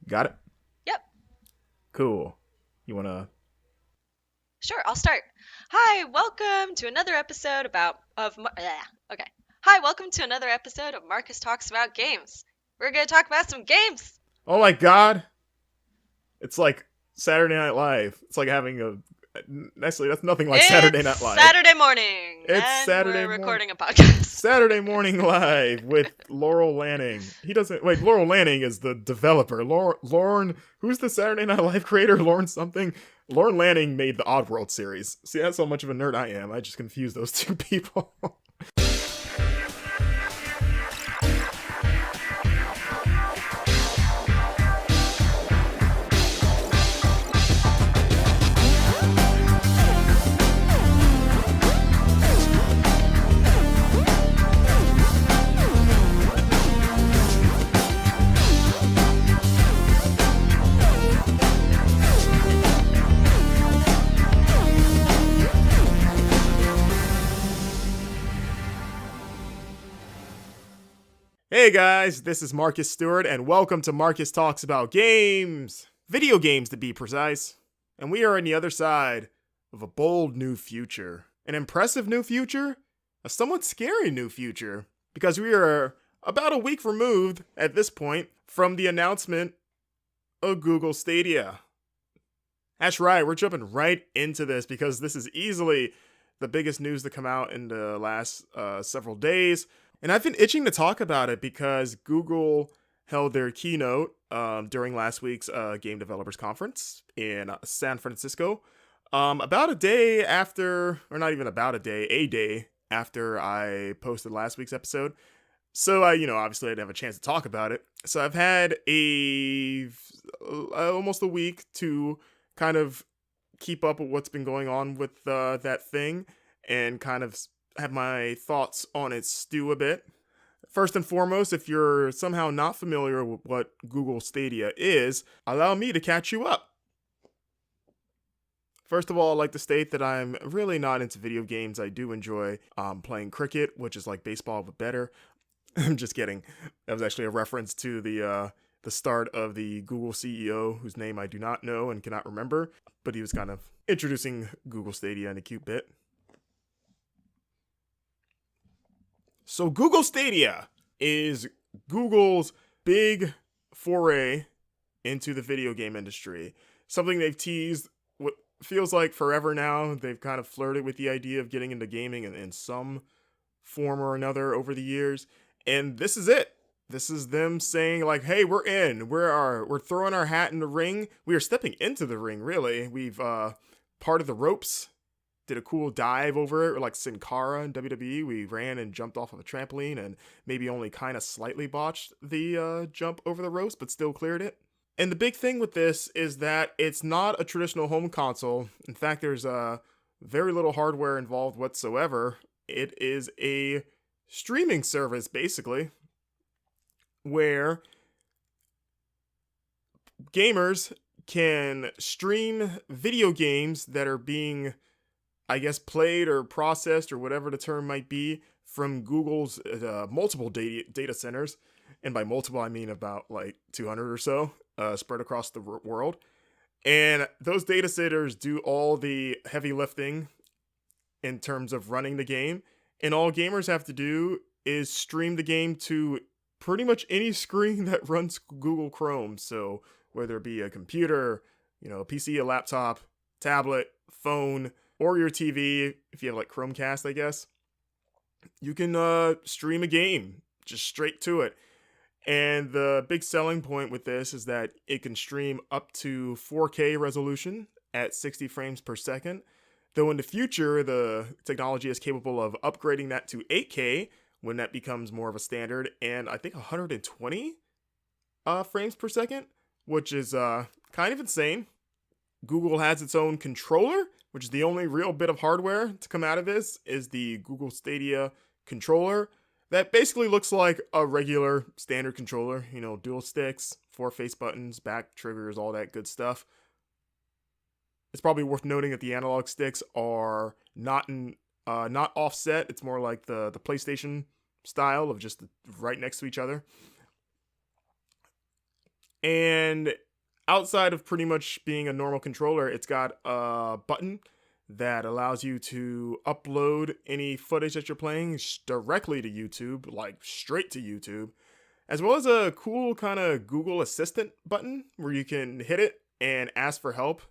Got it? Yep, Cool. You wanna... sure, I'll start. Hi, welcome to another episode okay. Hi, welcome to another episode of Marcus Talks About Games. We're going to talk about some games. Oh my god! It's like Saturday Night Live. It's like having a... Actually, that's nothing like Saturday It's Night Live. Saturday morning It's and Saturday we're morning... recording a podcast. Saturday Morning Live with Laurel Lanning. He doesn't... Wait, Laurel Lanning is the developer. Lauren... Who's the Saturday Night Live creator? Lauren something? Lauren Lanning made the Oddworld series. See, that's how much of a nerd I am. I just confuse those two people. Hey guys, this is Marcus Stewart, and welcome to Marcus Talks About Games! Video games, to be precise. And we are on the other side of a bold new future. An impressive new future? A somewhat scary new future. Because we are about a week removed, at this point, from the announcement of Google Stadia. That's right, we're jumping right into this because this is easily the biggest news to come out in the last several days. And I've been itching to talk about it because Google held their keynote during last week's Game Developers Conference in San Francisco. About a day after, or not even about a day after I posted last week's episode. So obviously I didn't have a chance to talk about it. So I've had almost a week to kind of keep up with what's been going on with that thing and kind of have my thoughts on it stew a bit. First and foremost, if you're somehow not familiar with what Google Stadia is, allow me to catch you up. First of all, I'd like to state that I'm really not into video games. I do enjoy playing cricket, which is like baseball but better. I'm just kidding. That was actually a reference to the start of the Google CEO, whose name I do not know and cannot remember, but he was kind of introducing Google Stadia in a cute bit. So Google Stadia is Google's big foray into the video game industry. Something they've teased what feels like forever now. They've kind of flirted with the idea of getting into gaming in some form or another over the years. And this is it. This is them saying like, hey, we're in. We're throwing our hat in the ring. We are stepping into the ring, really. We've parted the ropes. Did a cool dive over it, like Sin Cara in WWE. We ran and jumped off of a trampoline and maybe only kind of slightly botched the jump over the ropes, but still cleared it. And the big thing with this is that it's not a traditional home console. In fact, there's very little hardware involved whatsoever. It is a streaming service, basically, where gamers can stream video games that are being, I guess, played or processed or whatever the term might be from Google's multiple data centers. And by multiple, I mean about like 200 or so spread across the world. And those data centers do all the heavy lifting in terms of running the game. And all gamers have to do is stream the game to pretty much any screen that runs Google Chrome. So whether it be a computer, a PC, a laptop, tablet, phone, or your TV, if you have like Chromecast, I guess, you can stream a game just straight to it. And the big selling point with this is that it can stream up to 4K resolution at 60 frames per second. Though in the future, the technology is capable of upgrading that to 8K when that becomes more of a standard, and I think 120 frames per second, which is kind of insane. Google has its own controller, which is the only real bit of hardware to come out of this, is the Google Stadia controller. That basically looks like a regular standard controller, dual sticks, 4 face buttons, back triggers, all that good stuff. It's probably worth noting that the analog sticks are not offset. It's more like the PlayStation style of just right next to each other. And outside of pretty much being a normal controller, it's got a button that allows you to upload any footage that you're playing directly to YouTube, like straight to YouTube, as well as a cool kind of Google Assistant button where you can hit it and ask for help.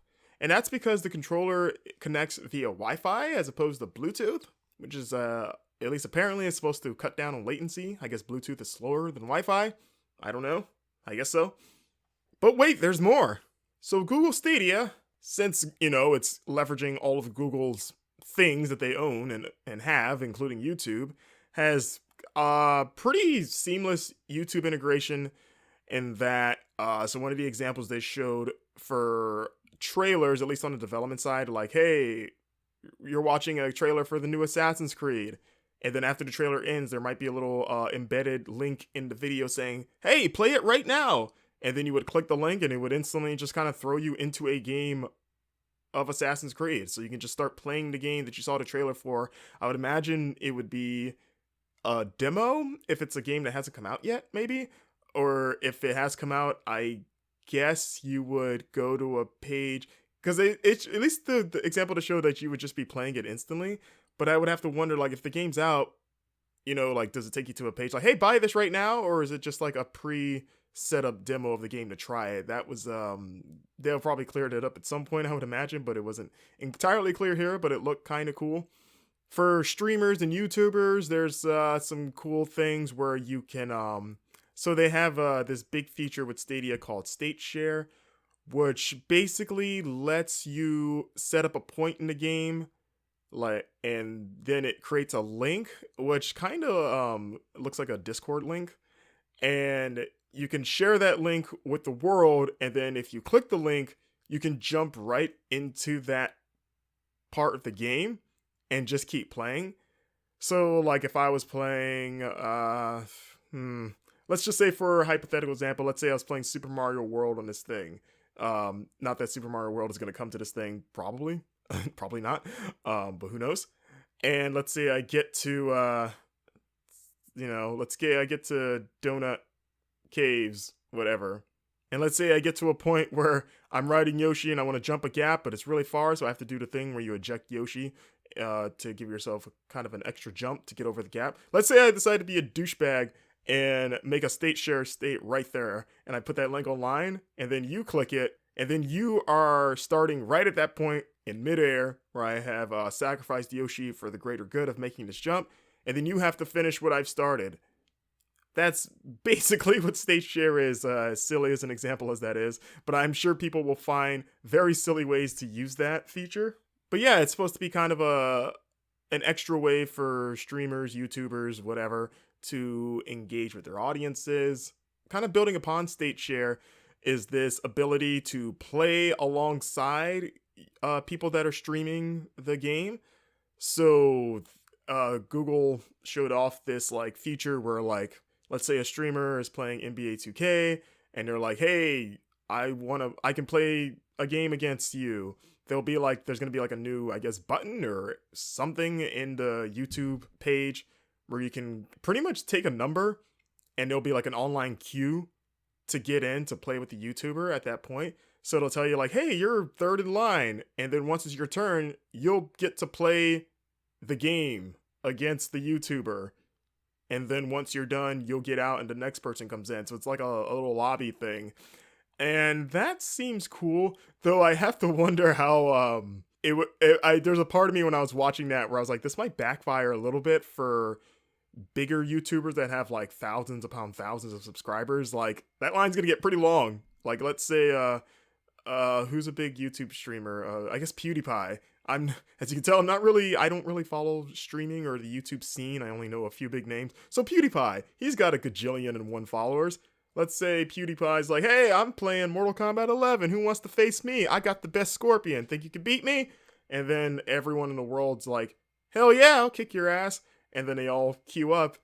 And that's because the controller connects via Wi-Fi as opposed to Bluetooth, which is at least apparently is supposed to cut down on latency. I guess Bluetooth is slower than Wi-Fi. I don't know. I guess so. But wait, there's more. So Google Stadia, since, it's leveraging all of Google's things that they own and have, including YouTube, has pretty seamless YouTube integration in that. So one of the examples they showed for trailers, at least on the development side, like, hey, you're watching a trailer for the new Assassin's Creed. And then after the trailer ends, there might be a little embedded link in the video saying, hey, play it right now. And then you would click the link and it would instantly just kind of throw you into a game of Assassin's Creed. So you can just start playing the game that you saw the trailer for. I would imagine it would be a demo if it's a game that hasn't come out yet, maybe. Or if it has come out, I guess you would go to a page. Because it's at least the example to show that you would just be playing it instantly. But I would have to wonder, like, if the game's out, like, does it take you to a page like, hey, buy this right now? Or is it just like a pre-set up demo of the game to try it? That was, they'll probably cleared it up at some point, I would imagine, but it wasn't entirely clear here, but it looked kind of cool. For streamers and YouTubers, there's some cool things where you can, so they have this big feature with Stadia called State Share, which basically lets you set up a point in the game, and then it creates a link which kind of looks like a Discord link, and you can share that link with the world, and then if you click the link you can jump right into that part of the game and just keep playing. So like if I was playing let's just say, for a hypothetical example, let's say I was playing Super Mario World on this thing. Not that Super Mario World is going to come to this thing, probably. Probably not, but who knows. And let's say I get to I get to Donut Caves, whatever, and let's say I get to a point where I'm riding Yoshi and I want to jump a gap, but it's really far, so I have to do the thing where you eject Yoshi to give yourself kind of an extra jump to get over the gap. Let's say I decide to be a douchebag and make a state share state right there, and I put that link online, and then you click it, and then you are starting right at that point in midair where I have sacrificed Yoshi for the greater good of making this jump, and then you have to finish what I've started. That's basically what State Share is, as silly as an example as that is, but I'm sure people will find very silly ways to use that feature. But yeah, it's supposed to be kind of an extra way for streamers, YouTubers, whatever, to engage with their audiences. Kind of building upon State Share is this ability to play alongside people that are streaming the game. So Google showed off this like feature where, like, let's say a streamer is playing NBA 2K and they're like, hey, I can play a game against you. There's going to be like a new, I guess, button or something in the YouTube page where you can pretty much take a number and there'll be like an online queue to get in to play with the YouTuber at that point. So it'll tell you like, hey, you're third in line. And then once it's your turn, you'll get to play the game against the YouTuber. And then once you're done, you'll get out and the next person comes in. So it's like a little lobby thing. And that seems cool, though I have to wonder how there's a part of me when I was watching that where I was like, this might backfire a little bit for bigger YouTubers that have like thousands upon thousands of subscribers. Like, that line's gonna get pretty long. Like, let's say who's a big YouTube streamer? I guess PewDiePie. As you can tell, I don't really follow streaming or the YouTube scene. I only know a few big names. So PewDiePie, he's got a gajillion and one followers. Let's say PewDiePie's like, hey, I'm playing Mortal Kombat 11. Who wants to face me? I got the best Scorpion. Think you can beat me? And then everyone in the world's like, hell yeah, I'll kick your ass. And then they all queue up.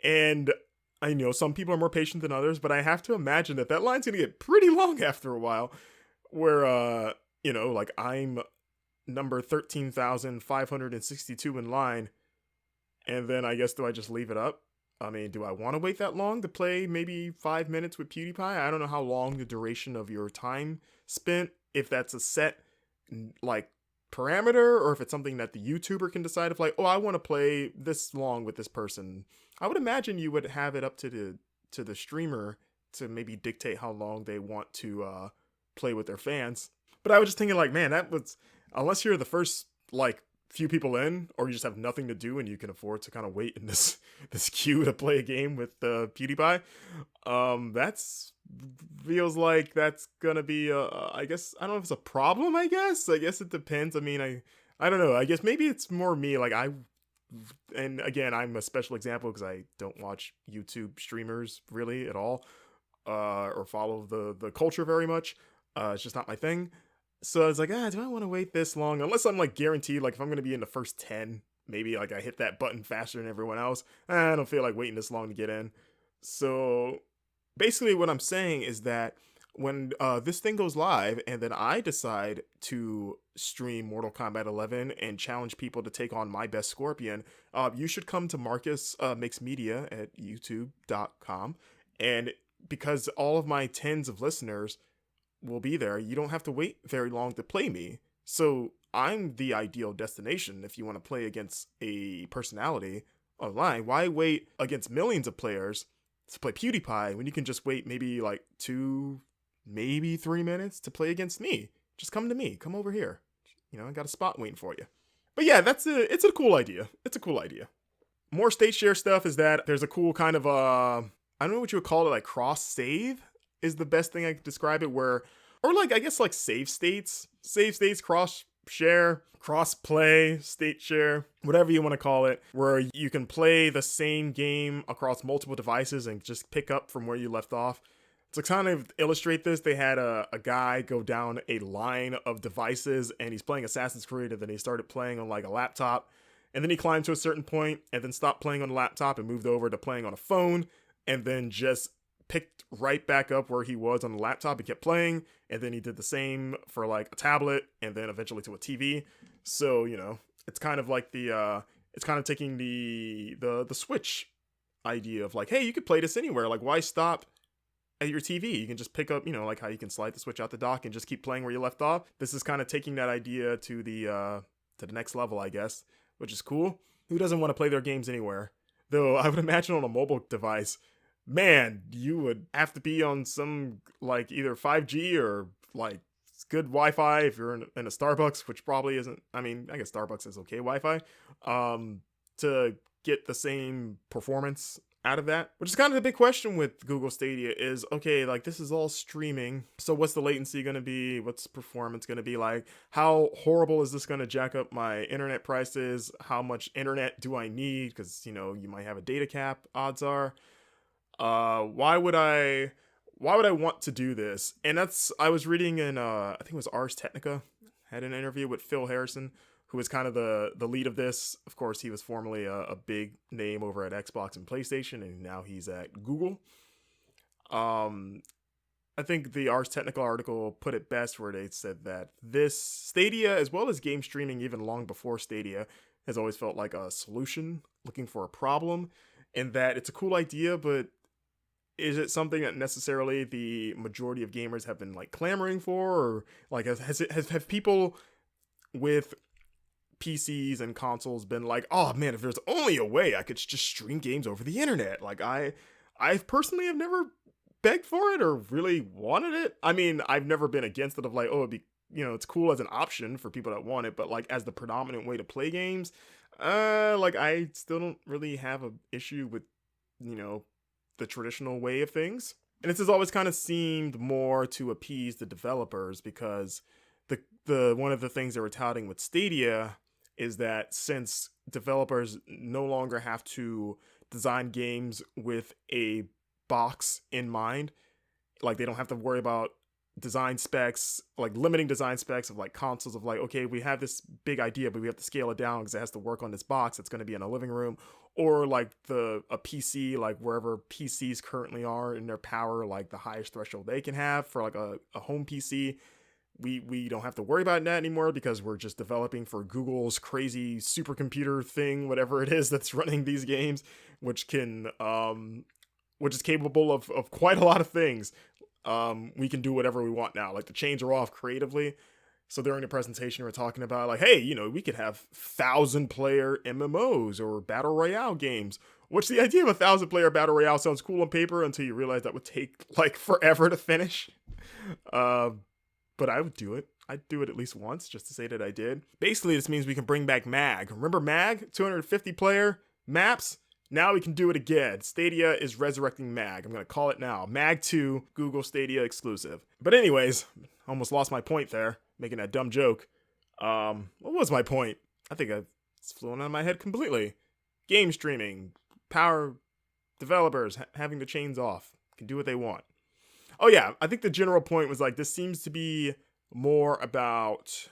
And I know some people are more patient than others, but I have to imagine that line's going to get pretty long after a while. Where, like I'm number 13,562 in line. And then I guess, do I just leave it up? I mean, do I want to wait that long to play maybe 5 minutes with PewDiePie? I don't know how long the duration of your time spent, if that's a set like parameter, or if it's something that the YouTuber can decide if like, oh, I want to play this long with this person. I would imagine you would have it up to the streamer to maybe dictate how long they want to play with their fans. But I was just thinking like, man, that was, unless you're the first like few people in, or you just have nothing to do and you can afford to kind of wait in this queue to play a game with PewDiePie, that's feels like that's gonna be I guess, I don't know if it's a problem. I guess it depends. I mean, I don't know. I guess maybe it's more me. Like and again, I'm a special example because I don't watch YouTube streamers really at all, or follow the culture very much. It's just not my thing. So I was like, do I want to wait this long? Unless I'm like guaranteed, like if I'm going to be in the first 10, maybe like I hit that button faster than everyone else. I don't feel like waiting this long to get in. So basically, what I'm saying is that when this thing goes live and then I decide to stream Mortal Kombat 11 and challenge people to take on my best Scorpion, you should come to Marcus Makes Media at youtube.com. And because all of my tens of listeners will be there, you don't have to wait very long to play me. So I'm the ideal destination if you want to play against a personality online. Why wait against millions of players to play PewDiePie when you can just wait maybe like 2, maybe 3 minutes to play against me? Just come to me. Come over here. I got a spot waiting for you. But yeah, it's a cool idea. It's a cool idea. More state share stuff is that there's a cool kind of I don't know what you would call it, like cross save is the best thing I could describe it, where, or like, I guess like save states, cross share, cross play, state share, whatever you want to call it, where you can play the same game across multiple devices and just pick up from where you left off. To kind of illustrate this, they had a guy go down a line of devices and he's playing Assassin's Creed, and then he started playing on like a laptop, and then he climbed to a certain point and then stopped playing on a laptop and moved over to playing on a phone, and then just picked right back up where he was on the laptop and kept playing, and then he did the same for like a tablet and then eventually to a TV. So, it's kind of like it's kind of taking the Switch idea of like, hey, you could play this anywhere. Like, why stop at your TV? You can just pick up, like how you can slide the Switch out the dock and just keep playing where you left off. This is kind of taking that idea to the next level, I guess, which is cool. Who doesn't want to play their games anywhere? Though I would imagine on a mobile device, man, you would have to be on some like either 5G or like good Wi-Fi if you're in a Starbucks, which probably isn't. I mean, I guess Starbucks is okay Wi-Fi, to get the same performance out of that. Which is kind of the big question with Google Stadia is, okay, like this is all streaming, so what's the latency going to be? What's performance going to be like? How horrible is this going to jack up my internet prices? How much internet do I need? Because, you might have a data cap, odds are. Why would I want to do this? And I was reading in, I think it was Ars Technica, had an interview with Phil Harrison, who was kind of the lead of this. Of course, he was formerly a big name over at Xbox and PlayStation, and now he's at Google. I think the Ars Technica article put it best, where they said that this Stadia, as well as game streaming even long before Stadia, has always felt like a solution looking for a problem, and that it's a cool idea, but is it something that necessarily the majority of gamers have been like clamoring for, or like have people with PCs and consoles been like, oh man, if there's only a way I could just stream games over the internet? Like I personally have never begged for it or really wanted it. I mean, I've never been against it of like, oh, it'd be, it's cool as an option for people that want it, but like as the predominant way to play games, like I still don't really have an issue with, the traditional way of things. And this has always kind of seemed more to appease the developers, because the one of the things they were touting with Stadia is that since developers no longer have to design games with a box in mind, like they don't have to worry about design specs, like limiting design specs of like consoles of like, okay, we have this big idea, but we have to scale it down because it has to work on this box that's going to be in a living room, or like a PC, like wherever PCs currently are in their power, like the highest threshold they can have for like a home PC. we don't have to worry about that anymore because we're just developing for Google's crazy supercomputer thing, whatever it is that's running these games, which can which is capable of quite a lot of things. We can do whatever we want now. Like the chains are off creatively. So during the presentation, we're talking about like, hey, we could have 1,000-player MMOs or battle royale games. Which the idea of a 1,000-player battle royale sounds cool on paper until you realize that would take like forever to finish. But I would do it. I'd do it at least once just to say that I did. Basically, this means we can bring back MAG. Remember MAG? 250-player maps? Now we can do it again. Stadia is resurrecting MAG. I'm going to call it now. MAG 2, Google Stadia exclusive. But anyways, almost lost my point there, making that dumb joke. What was my point? I think it's flown out of my head completely. Game streaming, power developers having the chains off, can do what they want. Oh yeah, I think the general point was like this seems to be more about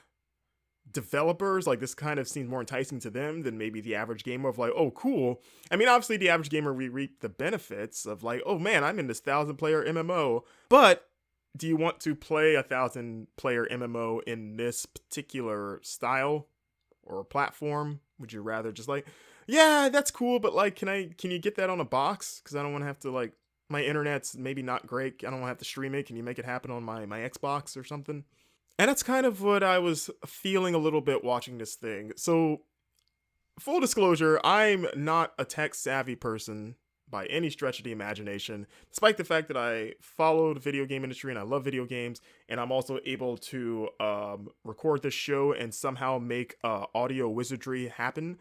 developers. Like this kind of seems more enticing to them than maybe the average gamer of like, oh cool. I mean, obviously the average gamer, we reap the benefits of like, oh man, I'm in this 1,000-player MMO. But do you want to play a 1,000-player MMO in this particular style or platform? Would you rather just like, yeah, that's cool, but like, can you get that on a box? Because I don't want to have to like, my internet's maybe not great. I don't want to have to stream it. Can you make it happen on my Xbox or something? And that's kind of what I was feeling a little bit watching this thing. So, full disclosure, I'm not a tech-savvy person by any stretch of the imagination, despite the fact that I follow the video game industry and I love video games, and I'm also able to record this show and somehow make audio wizardry happen.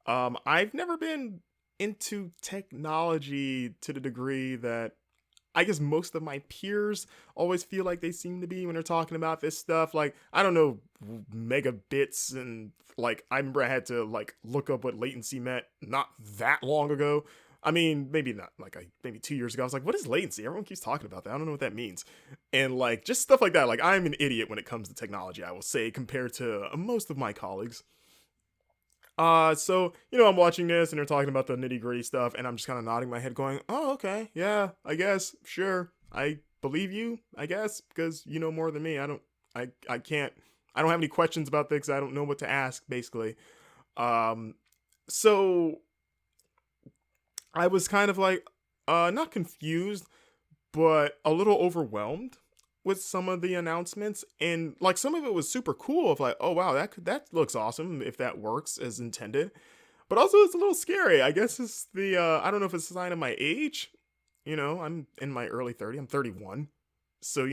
I've never been into technology to the degree that I guess most of my peers always feel like they seem to be when they're talking about this stuff. Like, I don't know, megabits, and like, I remember I had to like look up what latency meant not that long ago. I mean, maybe not, like, maybe 2 years ago, I was like, what is latency? Everyone keeps talking about that. I don't know what that means. And like, just stuff like that. Like, I'm an idiot when it comes to technology, I will say, compared to most of my colleagues. So, I'm watching this and they're talking about the nitty gritty stuff, and I'm just kind of nodding my head going, oh, okay, yeah, I guess, sure. I believe you, I guess, because you know more than me. I can't, I don't have any questions about this. I don't know what to ask, basically. So I was kind of like, not confused, but a little overwhelmed with some of the announcements, and like some of it was super cool of like, oh wow, that looks awesome if that works as intended, but also it's a little scary. I guess it's the I don't know if it's a sign of my age. I'm in my early 30s. I'm 31, so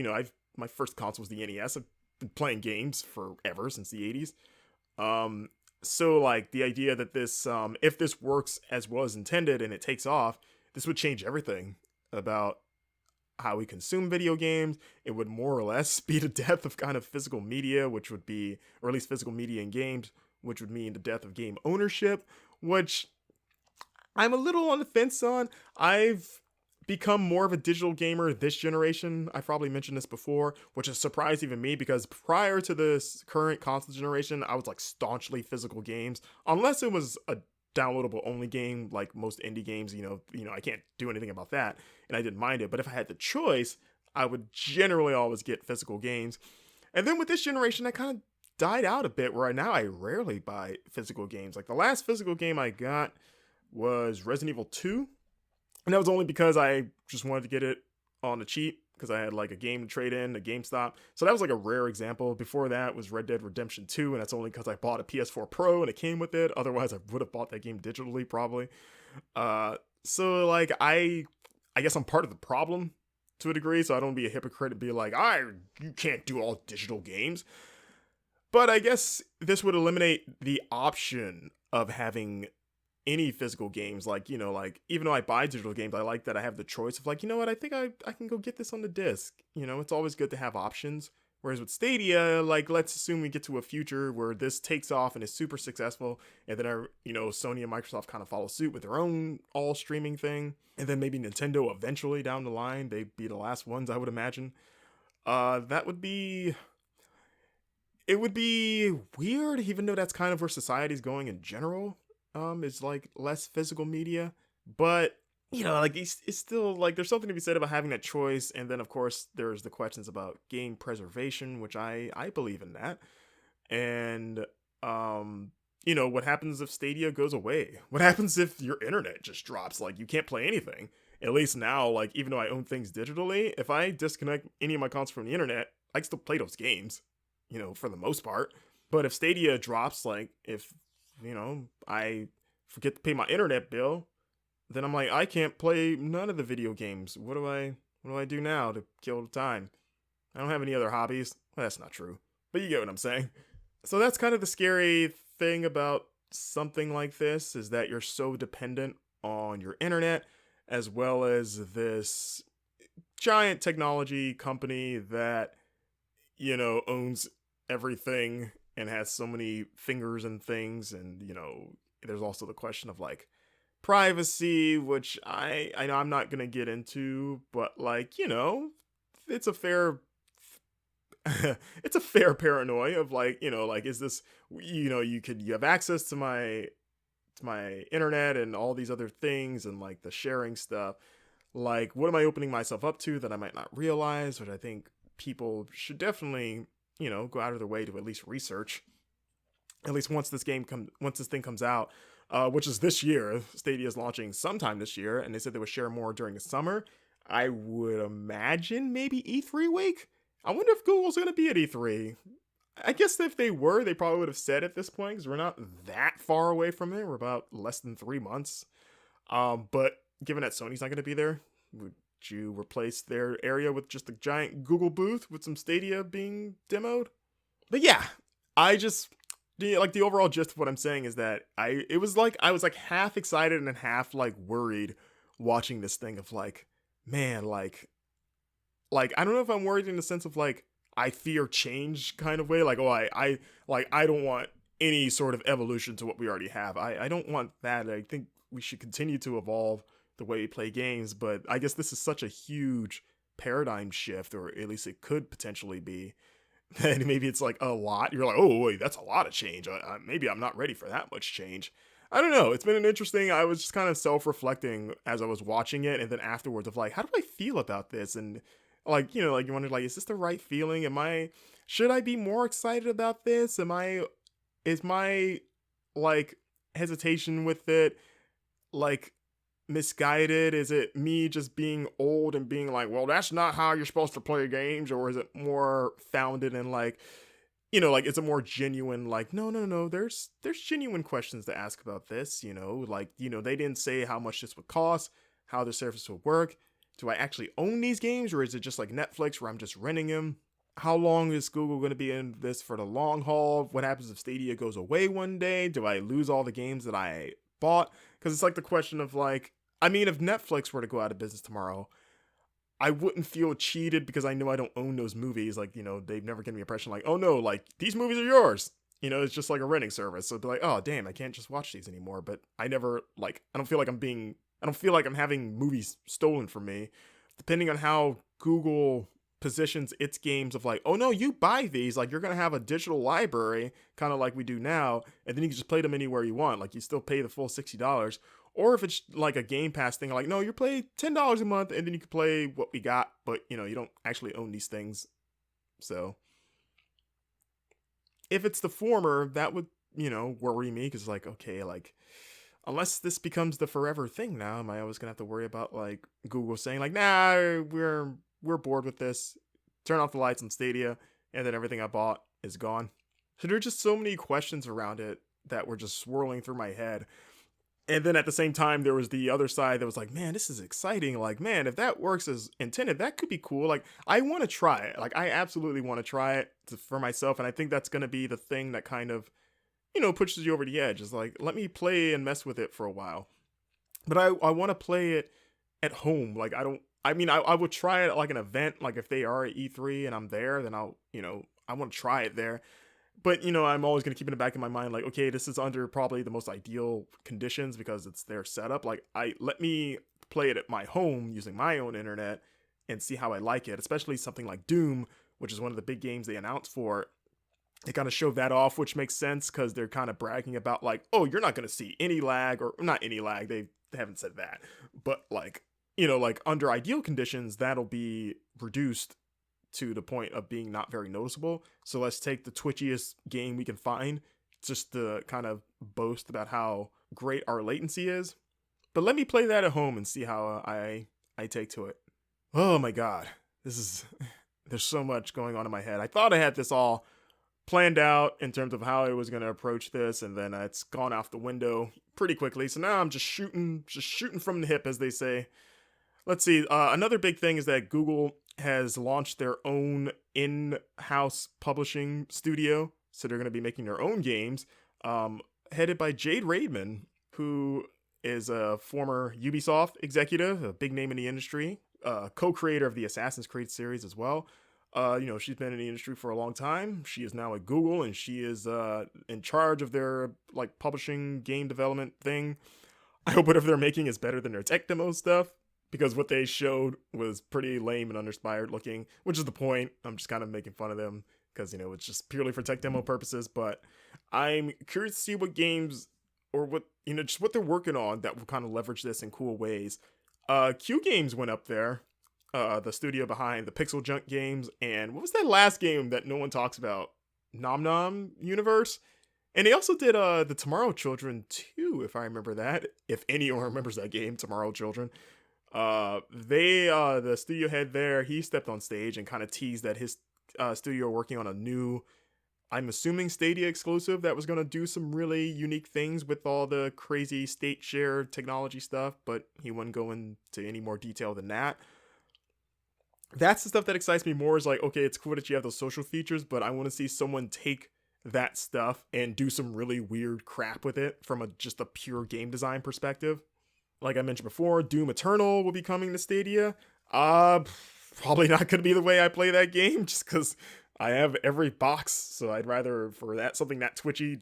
my first console was the NES. I've been playing games forever, since the 80s. So like the idea that this if this works as well as intended and it takes off, this would change everything about how we consume video games. It would more or less be the death of kind of physical media, which would be, or at least physical media in games, which would mean the death of game ownership, which I'm a little on the fence on. I've become more of a digital gamer this generation. I've probably mentioned this before, which is surprised even me, because prior to this current console generation, I was like staunchly physical games, unless it was a downloadable only game like most indie games. I can't do anything about that, and I didn't mind it. But if I had the choice, I would generally always get physical games. And then with this generation, that kind of died out a bit, where now I rarely buy physical games. Like the last physical game I got was Resident Evil 2, and that was only because I just wanted to get it on the cheap, because I had like a game to trade in, a GameStop. So that was like a rare example. Before that was Red Dead Redemption 2, and that's only because I bought a PS4 Pro and it came with it. Otherwise, I would have bought that game digitally, probably. So like I guess I'm part of the problem to a degree, so I don't be a hypocrite and be like, you can't do all digital games. But I guess this would eliminate the option of having any physical games. Like, like, even though I buy digital games, I like that I have the choice of like, you know what, I think I can go get this on the disc. It's always good to have options. Whereas with Stadia, like, let's assume we get to a future where this takes off and is super successful, and then Sony and Microsoft kind of follow suit with their own all streaming thing, and then maybe Nintendo eventually down the line, they'd be the last ones, I would imagine. That would be, it would be weird, even though that's kind of where society's going in general. Is like less physical media. But like it's still like there's something to be said about having that choice. And then of course there's the questions about game preservation, which I believe in that. And um what happens if Stadia goes away? What happens if your internet just drops? Like you can't play anything. At least now, like even though I own things digitally, if I disconnect any of my consoles from the internet, I can still play those games, for the most part. But if Stadia drops, like if I forget to pay my internet bill, then I'm like I can't play none of the video games. What do I do now to kill the time? I don't have any other hobbies. Well, that's not true. But you get what I'm saying. So that's kind of the scary thing about something like this is that you're so dependent on your internet as well as this giant technology company that owns everything and has so many fingers and things. And there's also the question of like privacy, which I know I'm not going to get into, but like it's a fair it's a fair paranoia of like like is this you have access to my internet and all these other things and like the sharing stuff, like what am I opening myself up to that I might not realize, which I think people should definitely go out of their way to at least research, at least once this thing comes out, which is this year. Stadia is launching sometime this year, and they said they would share more during the summer. I would imagine maybe E3 week. I wonder if Google's going to be at E3. I guess if they were, they probably would have said at this point because we're not that far away from it. We're about less than 3 months. But given that Sony's not going to be there, would you replace their area with just a giant Google booth with some Stadia being demoed? But yeah, I just the overall gist of what I'm saying is that I was like half excited and half like worried watching this thing of like, man, like I don't know if I'm worried in the sense of like I fear change kind of way, like I don't want any sort of evolution to what we already have. I don't want that. I think we should continue to evolve the way we play games, but I guess this is such a huge paradigm shift, or at least it could potentially be, that maybe it's like a lot. You're like, oh wait, that's a lot of change. Maybe I'm not ready for that much change. I don't know. It's been an interesting. I was just kind of self-reflecting as I was watching it, and then afterwards of like, how do I feel about this? And like like you wonder like, is this the right feeling? Should I be more excited about this? Is my like hesitation with it like misguided? Is it me just being old and being like, well, that's not how you're supposed to play games? Or is it more founded in like, like it's a more genuine, like, no, there's genuine questions to ask about this, like, they didn't say how much this would cost, how the service would work. Do I actually own these games, or is it just like Netflix where I'm just renting them? How long is Google going to be in this for the long haul? What happens if Stadia goes away one day? Do I lose all the games that I bought? Because it's like the question of like, I mean, if Netflix were to go out of business tomorrow, I wouldn't feel cheated because I know I don't own those movies. Like, they've never given me the impression like, oh no, like these movies are yours. It's just like a renting service. So they're like, oh damn, I can't just watch these anymore. But I never like, I don't feel like I'm having movies stolen from me. Depending on how Google positions its games of like, oh no, you buy these, like you're gonna have a digital library, kind of like we do now, and then you can just play them anywhere you want. Like you still pay the full $60. Or if it's like a Game Pass thing, like no, you pay $10 a month, and then you can play what we got, but you don't actually own these things. So if it's the former, that would worry me because like, okay, like unless this becomes the forever thing now, am I always gonna have to worry about like Google saying like, nah, we're bored with this, turn off the lights on Stadia, and then everything I bought is gone. So there are just so many questions around it that were just swirling through my head. And then at the same time, there was the other side that was like, man, this is exciting. Like, man, if that works as intended, that could be cool. Like, I want to try it. Like, I absolutely want to try it for myself. And I think that's going to be the thing that kind of, pushes you over the edge. Is like, let me play and mess with it for a while. But I want to play it at home. Like, I would try it at like an event. Like, if they are at E3 and I'm there, then I want to try it there. But, I'm always going to keep in the back of my mind, like, okay, this is under probably the most ideal conditions because it's their setup. Like, let me play it at my home using my own internet and see how I like it, especially something like Doom, which is one of the big games they announced for They kind of show that off, which makes sense because they're kind of bragging about like, oh, you're not going to see any lag, or not any lag. They haven't said that, but like, like under ideal conditions, that'll be reduced to the point of being not very noticeable. So let's take the twitchiest game we can find just to kind of boast about how great our latency is. But let me play that at home and see how I take to it. Oh my god. This is there's so much going on in my head. I thought I had this all planned out in terms of how I was going to approach this, and then it's gone out the window pretty quickly. So now I'm just shooting from the hip, as they say. Let's see. Another big thing is that Google has launched their own in-house publishing studio, so they're going to be making their own games, headed by Jade Raymond, who is a former Ubisoft executive, a big name in the industry, co-creator of the Assassin's Creed series as well. She's been in the industry for a long time. She is now at Google, and she is in charge of their like publishing game development thing. I hope whatever they're making is better than their tech demo stuff, because what they showed was pretty lame and uninspired looking, which is the point. I'm just kind of making fun of them because, it's just purely for tech demo purposes. But I'm curious to see what games or what, just what they're working on that will kind of leverage this in cool ways. Q Games went up there, the studio behind the Pixel Junk games, and what was that last game that no one talks about? Nom Nom Universe? And they also did the Tomorrow Children 2, if I remember that. If anyone remembers that game, Tomorrow Children. The studio head there, he stepped on stage and kind of teased that his studio working on a new, I'm assuming Stadia exclusive that was going to do some really unique things with all the crazy state share technology stuff, but he wouldn't go into any more detail than that. That's the stuff that excites me more, is like, okay, it's cool that you have those social features, but I want to see someone take that stuff and do some really weird crap with it from just a pure game design perspective. Like I mentioned before, Doom Eternal will be coming to Stadia. Probably not going to be the way I play that game, just because I have every box, so I'd rather, for that something that twitchy,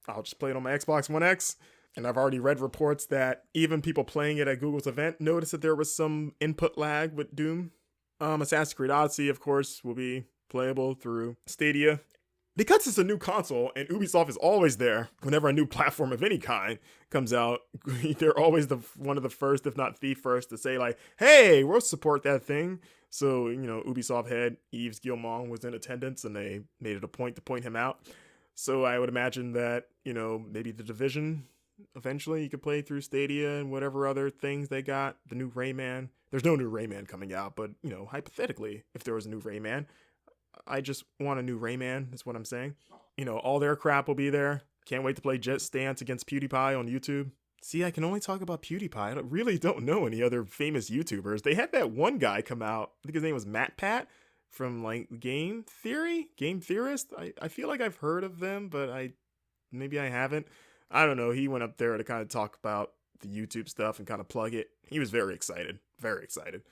I'll just play it on my Xbox One X. And I've already read reports that even people playing it at Google's event noticed that there was some input lag with Doom. Assassin's Creed Odyssey, of course, will be playable through Stadia. Because it's a new console, and Ubisoft is always there whenever a new platform of any kind comes out, they're always one of the first, if not the first, to say like, hey, we'll support that thing. So, Ubisoft head Yves Guillemot was in attendance, and they made it a point to point him out. So I would imagine that, maybe The Division, eventually you could play through Stadia and whatever other things they got. The new Rayman. There's no new Rayman coming out, but, hypothetically, if there was a new Rayman, I just want a new Rayman, that's what I'm saying. All their crap will be there. Can't wait to play Just Dance against PewDiePie on YouTube. See, I can only talk about PewDiePie. I really don't know any other famous YouTubers. They had that one guy come out, I think his name was Matt Pat, from like Game Theorist. I feel like I've heard of them, but maybe I haven't. I don't know. He went up there to kind of talk about the YouTube stuff and kind of plug it. He was very excited. Very excited.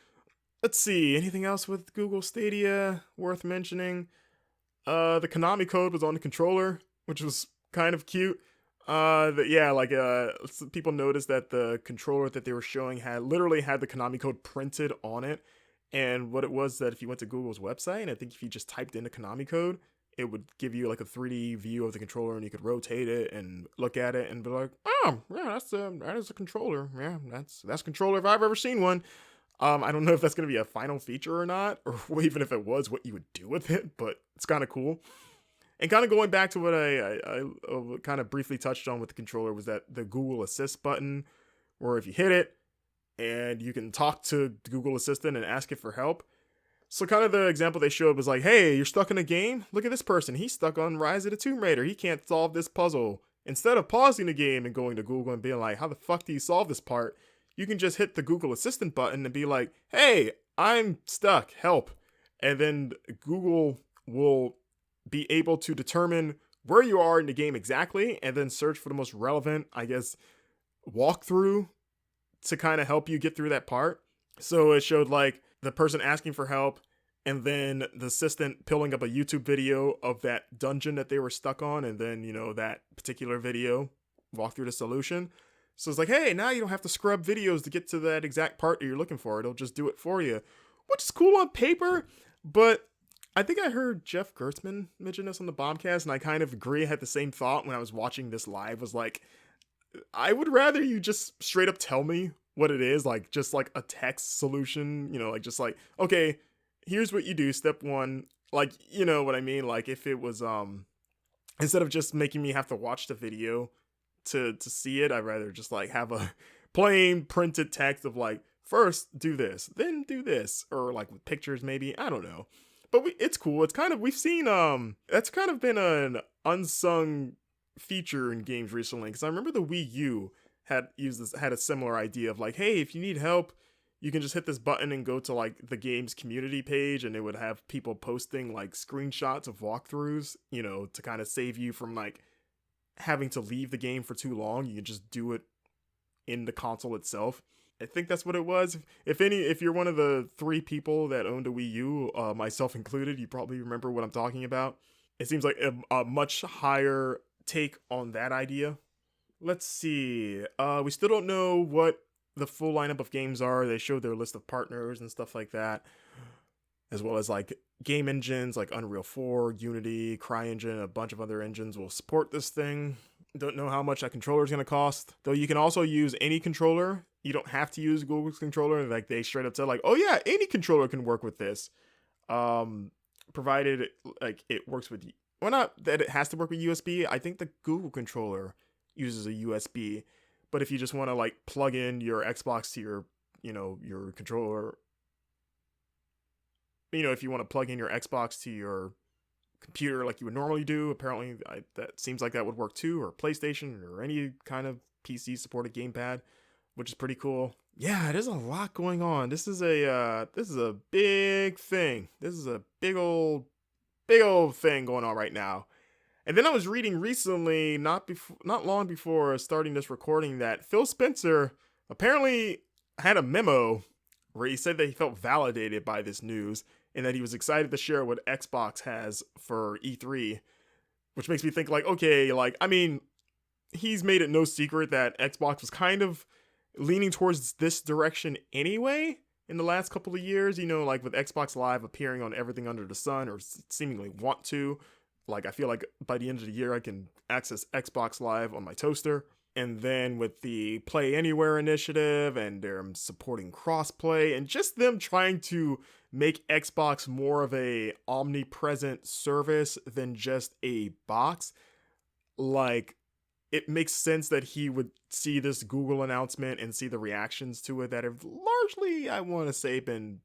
Let's see, anything else with Google Stadia worth mentioning? The Konami code was on the controller, which was kind of cute. People noticed that the controller that they were showing literally had the Konami code printed on it. And what it was, that if you went to Google's website, and I think if you just typed in the Konami code, it would give you like a 3D view of the controller, and you could rotate it and look at it and be like, oh, yeah, that is a controller. Yeah, that's a controller if I've ever seen one. I don't know if that's going to be a final feature or not, or even if it was, what you would do with it, but it's kind of cool. And kind of going back to what I kind of briefly touched on with the controller, was that the Google Assist button, where if you hit it, and you can talk to the Google Assistant and ask it for help. So kind of the example they showed was like, hey, you're stuck in a game? Look at this person. He's stuck on Rise of the Tomb Raider. He can't solve this puzzle. Instead of pausing the game and going to Google and being like, how the fuck do you solve this part? You can just hit the Google Assistant button and be like, hey, I'm stuck, help. And then Google will be able to determine where you are in the game exactly, and then search for the most relevant, walkthrough to kind of help you get through that part. So it showed like the person asking for help, and then the assistant pulling up a YouTube video of that dungeon that they were stuck on, and then, that particular video, walk through the solution. So it's like, hey, now you don't have to scrub videos to get to that exact part that you're looking for. It'll just do it for you, which is cool on paper, but I think I heard Jeff Gertzman mention this on the Bombcast, and I kind of agree. I had the same thought when I was watching this live. Was like, I would rather you just straight up tell me what it is, like just like a text solution, like just like, okay, here's what you do, step one, like, you know what I mean? Like if it was instead of just making me have to watch the video to see it, I'd rather just like have a plain printed text of like, first do this, then do this, or like with pictures maybe. I don't know. But it's cool. It's kind of we've seen that's kind of been an unsung feature in games recently, because I remember the Wii U had a similar idea of like, hey, if you need help, you can just hit this button and go to like the game's community page, and it would have people posting like screenshots of walkthroughs, to kind of save you from like having to leave the game for too long. You can just do it in the console itself. I think that's what it was. If you're one of the 3 people that owned a Wii U, myself included, you probably remember what I'm talking about. It seems like a much higher take on that idea. Let's see. We still don't know what the full lineup of games are. They showed their list of partners and stuff like that, as well as like game engines like Unreal 4, Unity, CryEngine, a bunch of other engines will support this thing. Don't know how much that controller is going to cost, though. You can also use any controller. You don't have to use Google's controller. Like they straight up said, like, oh yeah, any controller can work with this, provided like it works with. Well, not that it has to work with USB. I think the Google controller uses a USB, but if you just want to like plug in your Xbox to your controller, if you want to plug in your Xbox to your computer like you would normally do, apparently that seems like that would work too, or PlayStation or any kind of PC supported gamepad, which is pretty cool. Yeah, there's a lot going on. This is a big thing. This is a big old thing going on right now. And then I was reading recently, not long before starting this recording, that Phil Spencer apparently had a memo where he said that he felt validated by this news and that he was excited to share what Xbox has for E3, which makes me think like, okay, like, I mean, he's made it no secret that Xbox was kind of leaning towards this direction anyway in the last couple of years, like with Xbox Live appearing on everything under the sun, or seemingly want to. Like, I feel like by the end of the year, I can access Xbox Live on my toaster. And then with the Play Anywhere initiative and them supporting crossplay and just them trying to make Xbox more of a omnipresent service than just a box, like, it makes sense that he would see this Google announcement and see the reactions to it that have largely, I want to say, been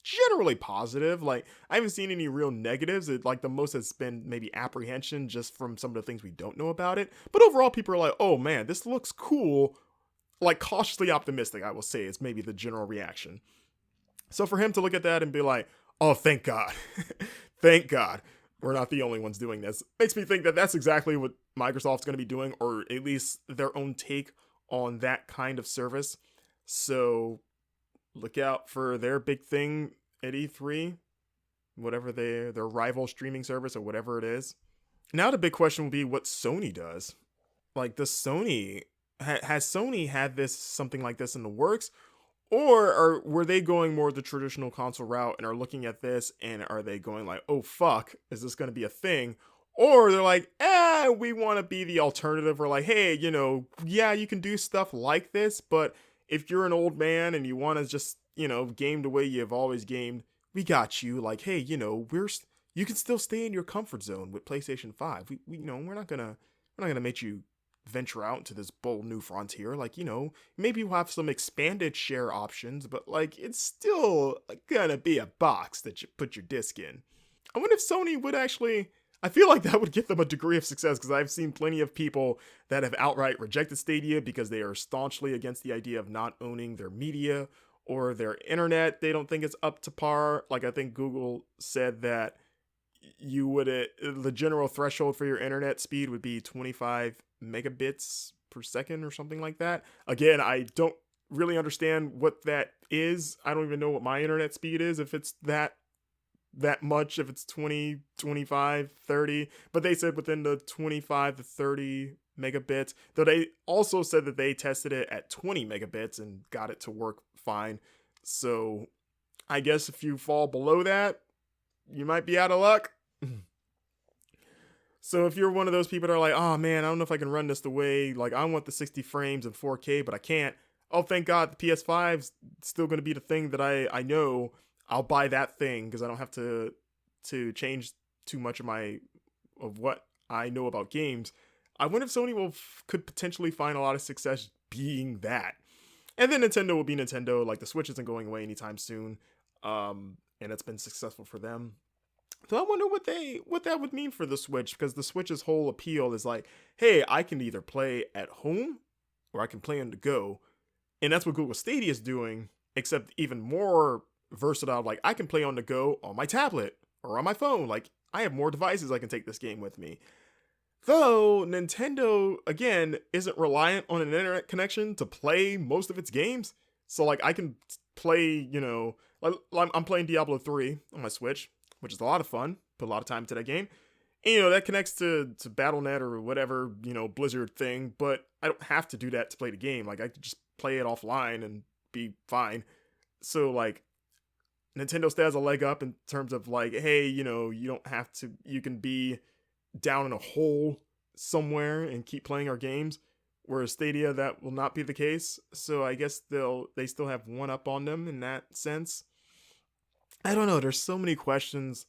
generally positive. Like, I haven't seen any real negatives. Like, the most has been maybe apprehension just from some of the things we don't know about it. But overall, people are like, oh man, this looks cool. Like, cautiously optimistic, I will say, is maybe the general reaction. So for him to look at that and be like, oh, thank God. Thank God we're not the only ones doing this, makes me think that that's exactly what Microsoft's going to be doing, or at least their own take on that kind of service. So look out for their big thing at E3, whatever their rival streaming service or whatever it is. Now the big question will be what Sony does. Like, does Sony has Sony had something like this in the works, or were they going more the traditional console route and are looking at this and are they going like, oh fuck, is this going to be a thing? Or they're like, we want to be the alternative. We're like, hey, yeah, you can do stuff like this, but if you're an old man and you want to just, game the way you've always gamed, we got you. Like, hey, you can still stay in your comfort zone with PlayStation 5. We're not gonna make you venture out into this bold new frontier. Like, maybe we'll have some expanded share options, but like, it's still gonna be a box that you put your disc in. I wonder if Sony would actually. I feel like that would give them a degree of success, because I've seen plenty of people that have outright rejected Stadia because they are staunchly against the idea of not owning their media or their internet. They don't think it's up to par. Like, I think Google said that the general threshold for your internet speed would be 25 megabits per second or something like that. Again, I don't really understand what that is. I don't even know what my internet speed is, if it's that much, if it's 20, 25, 30, but they said within the 25 to 30 megabits, though they also said that they tested it at 20 megabits and got it to work fine. So I guess if you fall below that, you might be out of luck. So if you're one of those people that are like, oh man, I don't know if I can run this the way, like I want the 60 frames and 4K, but I can't. Oh, thank God the PS5's still going to be the thing that I know. I'll buy that thing because I don't have to change too much of what I know about games. I wonder if Sony could potentially find a lot of success being that. And then Nintendo will be Nintendo. Like the Switch isn't going away anytime soon. And it's been successful for them. So I wonder what that would mean for the Switch, because the Switch's whole appeal is like, hey, I can either play at home or I can play on the go. And that's what Google Stadia is doing, except even more versatile. Like I can play on the go on my tablet or on my phone. Like I have more devices I can take this game with me. Though Nintendo, again, isn't reliant on an internet connection to play most of its games. So like I can play, like I'm playing Diablo 3 on my Switch, which is a lot of fun. Put a lot of time into that game. And, that connects to Battle.net or whatever, Blizzard thing, but I don't have to do that to play the game. Like, I could just play it offline and be fine. So, like, Nintendo still has a leg up in terms of, like, hey, you don't have to, you can be down in a hole somewhere and keep playing our games. Whereas Stadia, that will not be the case. So I guess they still have one up on them in that sense. I don't know. There's so many questions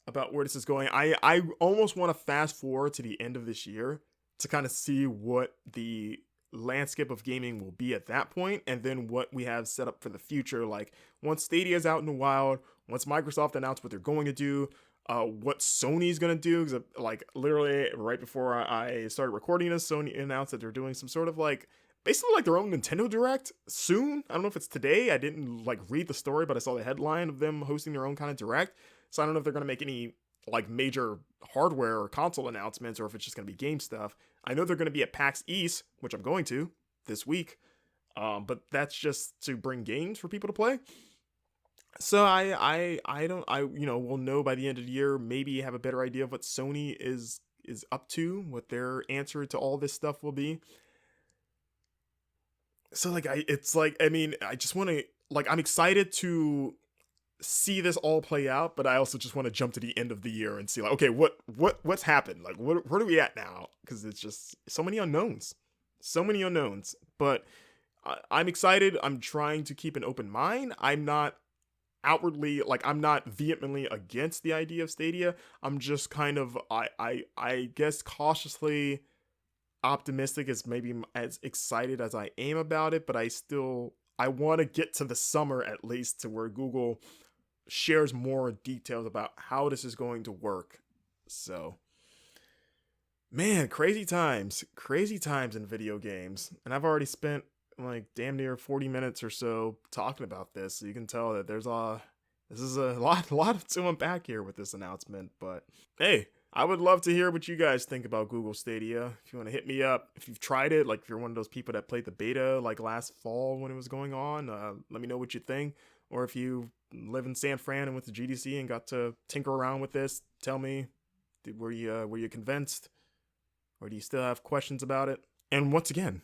about where this is going. I almost want to fast forward to the end of this year to kind of see what the landscape of gaming will be at that point, and then what we have set up for the future. Like once Stadia is out in the wild, once Microsoft announced what they're going to do, what Sony's going to do. Because like literally right before I started recording this, Sony announced that they're doing some sort of like basically like their own Nintendo Direct soon. I don't know if it's today. I didn't like read the story, but I saw the headline of them hosting their own kind of Direct. So I don't know if they're going to make any like major hardware or console announcements, or if it's just going to be game stuff. I know they're going to be at PAX East, which I'm going to this week. But that's just to bring games for people to play. So we'll know by the end of the year, maybe have a better idea of what Sony is up to, what their answer to all this stuff will be. So like I just want to like I'm excited to see this all play out, but I also just want to jump to the end of the year and see like, okay, what's happened? Like where are we at now? Because it's just so many unknowns. But I'm excited. I'm trying to keep an open mind. I'm not vehemently against the idea of Stadia. I'm just kind of I guess cautiously optimistic, as maybe as excited as I am about it, but I want to get to the summer at least to where Google shares more details about how this is going to work. So, man, crazy times in video games. And I've already spent like damn near 40 minutes or so talking about this. So you can tell that this is a lot to unpack here with this announcement. But hey, I would love to hear what you guys think about Google Stadia. If you want to hit me up, if you've tried it, like if you're one of those people that played the beta like last fall when it was going on, let me know what you think. Or if you live in San Fran and went to GDC and got to tinker around with this, tell me, were you convinced, or do you still have questions about it? And once again,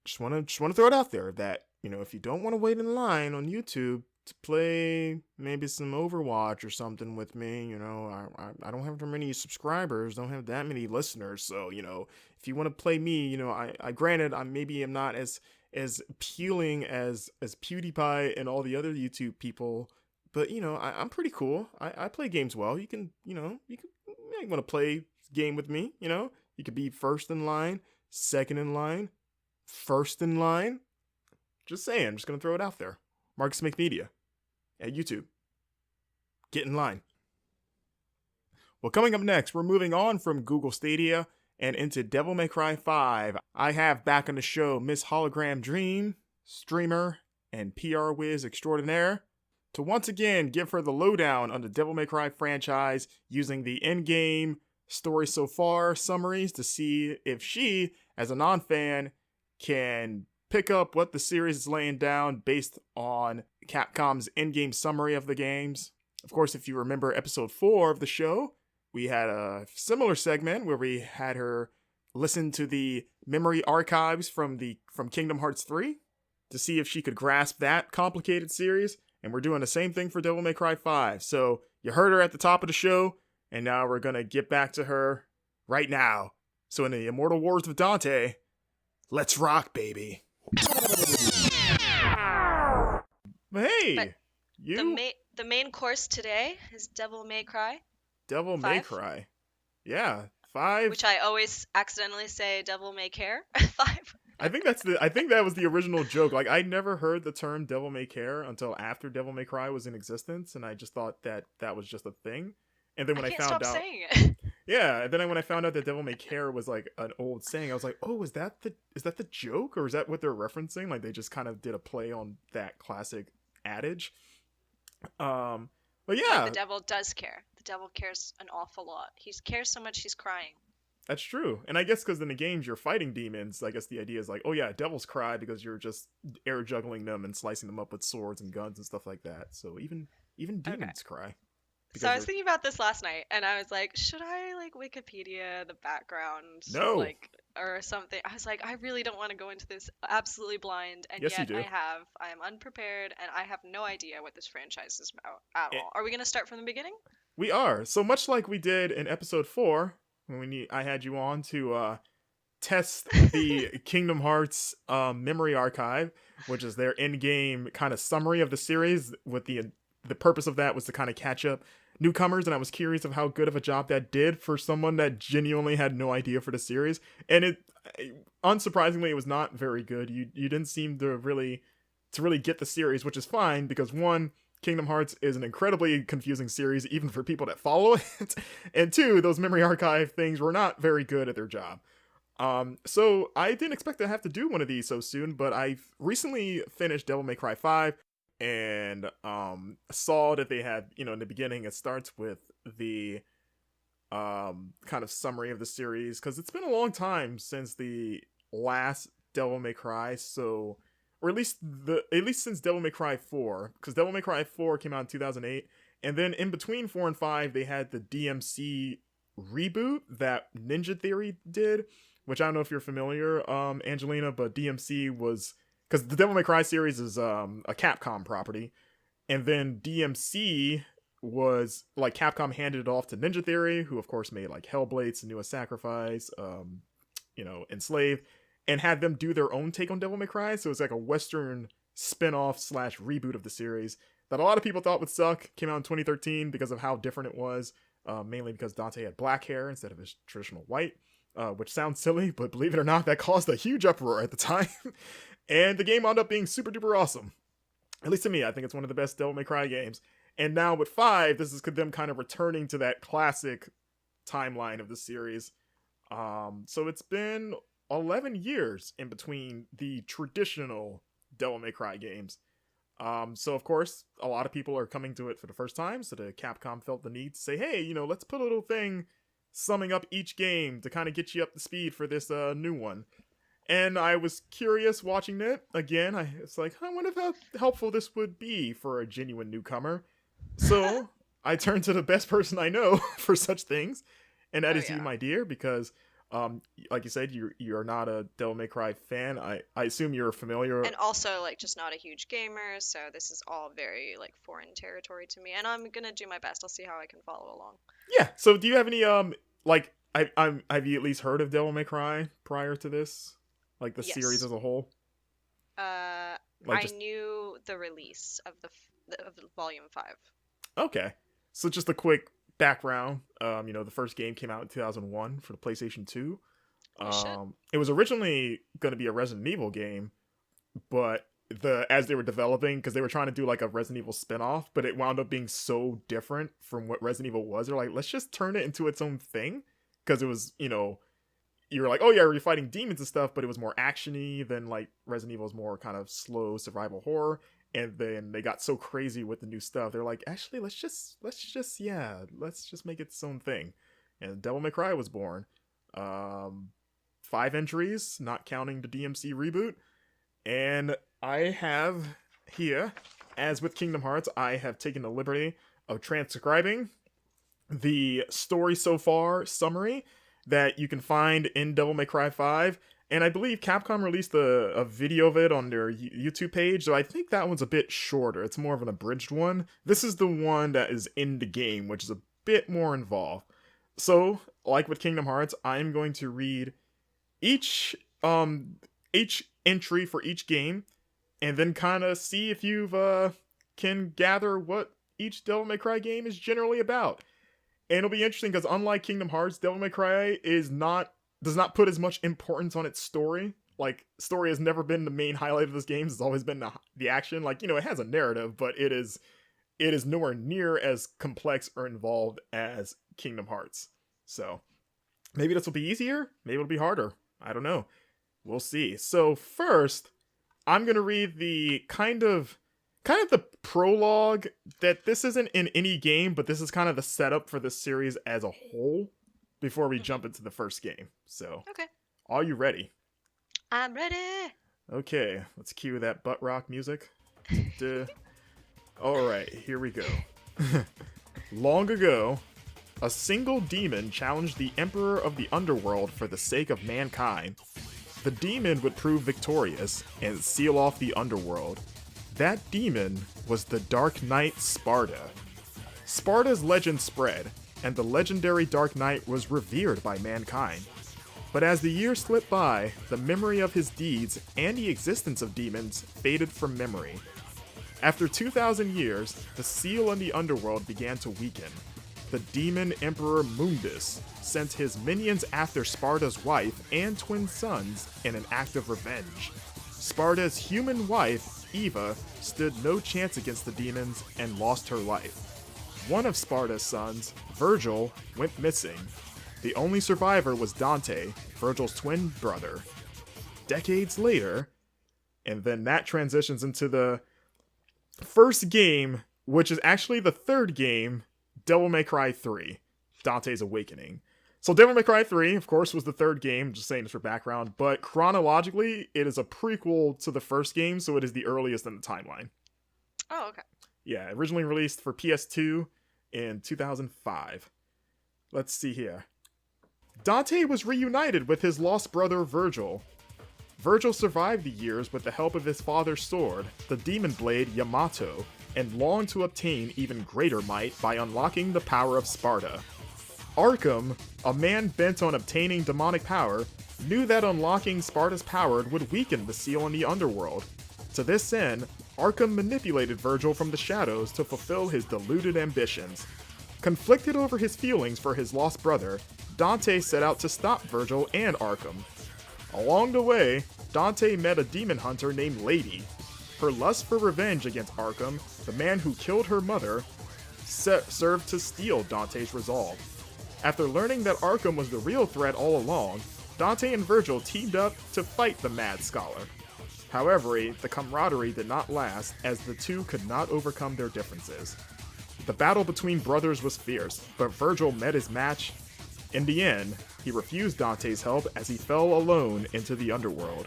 just want to throw it out there that if you don't want to wait in line on YouTube to play maybe some Overwatch or something with me, I don't have that many subscribers, don't have that many listeners. So if you want to play me, I granted I'm not as appealing as PewDiePie and all the other YouTube people, but I'm pretty cool. I play games well. You can want to play game with me. You could be first in line, second in line, first in line. Just saying. I'm just gonna throw it out there. Marcus Make Media at YouTube. Get in line. Well, coming up next, we're moving on from Google Stadia and into Devil May Cry 5. I have back on the show Miss Hologram Dream, streamer and PR whiz extraordinaire, to once again give her the lowdown on the Devil May Cry franchise using the in-game story so far summaries to see if she, as a non-fan, can pick up what the series is laying down based on Capcom's in-game summary of the games. Of course, if you remember episode 4 of the show, we had a similar segment where we had her listen to the memory archives from Kingdom Hearts 3 to see if she could grasp that complicated series. and we're doing the same thing for Devil May Cry 5. So you heard her at the top of the show, and now we're gonna get back to her right now. So in the Immortal Wars of Dante, let's rock, baby. But hey, But you the main course today is Devil May Cry Devil May 5, Cry. Yeah, 5. which I always accidentally say Devil May Care 5. I think that was the original joke. Like, I never heard the term Devil May Care until after Devil May Cry was in existence, and I just thought that was just a thing. And then when I I can't found stop out, saying it. yeah, and then when I found out that Devil May Care was like an old saying, I was like, oh, is that the joke, or is that what they're referencing? Like, they just kind of did a play on that classic adage. But Like yeah, the devil does care. The devil cares an awful lot. He cares so much he's crying. that's true. And I guess because in the games you're fighting demons, I guess the idea is like, oh yeah, devils cry because you're just air juggling them and slicing them up with swords and guns and stuff like that. So even demons cry. So I Because was thinking about this last night, and I was like, should I like Wikipedia the background, No. like, or something? I was like, I really don't want to go into this absolutely blind, and Yes, you yet do. I am unprepared, and I have no idea what this franchise is about at It- all. Are we gonna start from the beginning? we are. So much like we did in episode 4, when I had you on to test the Kingdom Hearts memory archive, which is their in-game kind of summary of the series. With the purpose of that was to kind of catch up newcomers, and I was curious of how good of a job that did for someone that genuinely had no idea for the series. And it, unsurprisingly, it was not very good. You didn't seem to really get the series, which is fine because one, Kingdom Hearts is an incredibly confusing series, even for people that follow it. And two, those memory archive things were not very good at their job. So I didn't expect to have to do one of these so soon, but I've recently finished Devil May Cry 5 and saw that they had, in the beginning it starts with the kind of summary of the series, because it's been a long time since the last Devil May Cry, so, or at least since Devil May Cry 4, because Devil May Cry 4 came out in 2008, and then in between 4 and 5 they had the DMC reboot that Ninja Theory did, which I don't know if you're familiar, Angelina, but DMC was, because the Devil May Cry series is a Capcom property, and then DMC was like Capcom handed it off to Ninja Theory, who of course made like Hellblade, Senua's Sacrifice, Enslaved, and had them do their own take on Devil May Cry. So it's like a Western spin-off / reboot of the series that a lot of people thought would suck. Came out in 2013 because of how different it was, mainly because Dante had black hair instead of his traditional white. Which sounds silly, but believe it or not, that caused a huge uproar at the time. And the game wound up being super duper awesome. At least to me, I think it's one of the best Devil May Cry games. And now with 5, this is them kind of returning to that classic timeline of the series. So it's been 11 years in between the traditional Devil May Cry games. So of course, a lot of people are coming to it for the first time, so the Capcom felt the need to say, hey, let's put a little thing summing up each game to kind of get you up to speed for this new one. And I was curious watching it again. It's like, I wonder how helpful this would be for a genuine newcomer. So I turned to the best person I know for such things, and that is you, my dear, because like you said, you're not a Devil May Cry fan. I assume you're familiar. And also, like, just not a huge gamer, so this is all very, like, foreign territory to me. And I'm gonna do my best. I'll see how I can follow along. Yeah. So do you have any have you at least heard of Devil May Cry prior to this? Like the series as a whole? I knew the release of of Volume 5. Okay. So just a quick background. The first game came out in 2001 for the PlayStation 2. It was originally going to be a Resident Evil game, but as they were developing, because they were trying to do like a Resident Evil spinoff, but it wound up being so different from what Resident Evil was. They're like, let's just turn it into its own thing, because it was, you're like, oh yeah, you're fighting demons and stuff, but it was more actiony than like Resident Evil was more kind of slow survival horror. And then they got so crazy with the new stuff. They're like, actually, let's just make it its own thing. And Devil May Cry was born. 5 entries, not counting the DMC reboot. And I have here, as with Kingdom Hearts, I have taken the liberty of transcribing the story so far summary that you can find in Devil May Cry 5, And I believe Capcom released a video of it on their YouTube page, so I think that one's a bit shorter. It's more of an abridged one. This is the one that is in the game, which is a bit more involved. So, like with Kingdom Hearts, I'm going to read each each entry for each game, and then kind of see if you've can gather what each Devil May Cry game is generally about. And it'll be interesting because unlike Kingdom Hearts, Devil May Cry does not put as much importance on its story. Like, story has never been the main highlight of this game. It's always been the action. Like, you know, it has a narrative, but it is nowhere near as complex or involved as Kingdom Hearts. So maybe this will be easier. Maybe it'll be harder. I don't know. We'll see. So first, I'm gonna read the kind of the prologue that this isn't in any game, but this is kind of the setup for this series as a whole before we jump into the first game. So, Okay. are you ready? I'm ready. Okay, let's cue that butt rock music. Alright, here we go. Long ago, a single demon challenged the Emperor of the Underworld for the sake of mankind. The demon would prove victorious and seal off the Underworld. That demon was the Dark Knight Sparda. Sparda's legend spread, and the legendary Dark Knight was revered by mankind. But as the years slipped by, the memory of his deeds and the existence of demons faded from memory. After 2,000 years, the seal on the underworld began to weaken. The demon Emperor Mundus sent his minions after Sparda's wife and twin sons in an act of revenge. Sparda's human wife, Eva, stood no chance against the demons and lost her life. One of Sparda's sons, Virgil, went missing. The only survivor was Dante, Virgil's twin brother. Decades later, and then that transitions into the first game, which is actually the third game, Devil May Cry 3, Dante's Awakening. So Devil May Cry 3, of course, was the third game, just saying this for background, but chronologically, it is a prequel to the first game, so it is the earliest in the timeline. Oh, okay. Yeah, originally released for PS2 in 2005. Let's see here. Dante was reunited with his lost brother Virgil. Virgil survived the years with the help of his father's sword, the demon blade Yamato, and longed to obtain even greater might by unlocking the power of Sparda. Arkham, a man bent on obtaining demonic power, knew that unlocking Sparda's power would weaken the seal in the underworld. To this end, Arkham manipulated Virgil from the shadows to fulfill his deluded ambitions. Conflicted over his feelings for his lost brother, Dante set out to stop Virgil and Arkham. Along the way, Dante met a demon hunter named Lady. Her lust for revenge against Arkham, the man who killed her mother, served to steel Dante's resolve. After learning that Arkham was the real threat all along, Dante and Virgil teamed up to fight the Mad Scholar. However, the camaraderie did not last as the two could not overcome their differences. The battle between brothers was fierce, but Virgil met his match. In the end, he refused Dante's help as he fell alone into the underworld.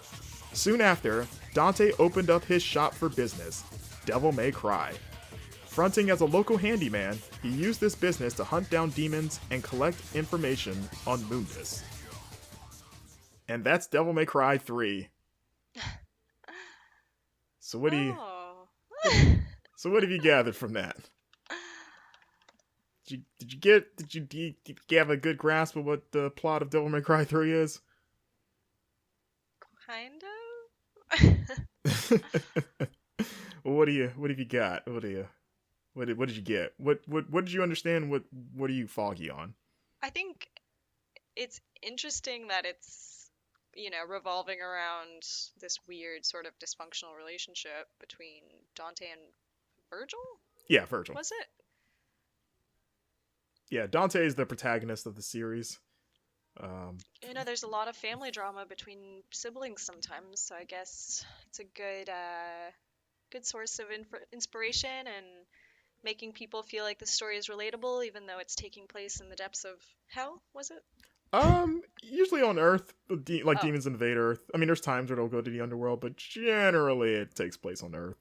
Soon after, Dante opened up his shop for business, Devil May Cry. Fronting as a local handyman, he used this business to hunt down demons and collect information on Mundus. And that's Devil May Cry 3. So what do you So what have you gathered from that? Did you have a good grasp of what the plot of Devil May Cry 3 is? Kind of. Well, what have you got? What did you get? What did you understand? What are you foggy on? I think it's interesting that it's, revolving around this weird sort of dysfunctional relationship between Dante and Virgil? Yeah, Virgil. Was it? Yeah, Dante is the protagonist of the series. There's a lot of family drama between siblings sometimes, so I guess it's a good source of inspiration and making people feel like the story is relatable, even though it's taking place in the depths of hell. Was it? Usually on Earth, demons invade Earth. I mean, there's times where they'll go to the underworld, but generally it takes place on Earth.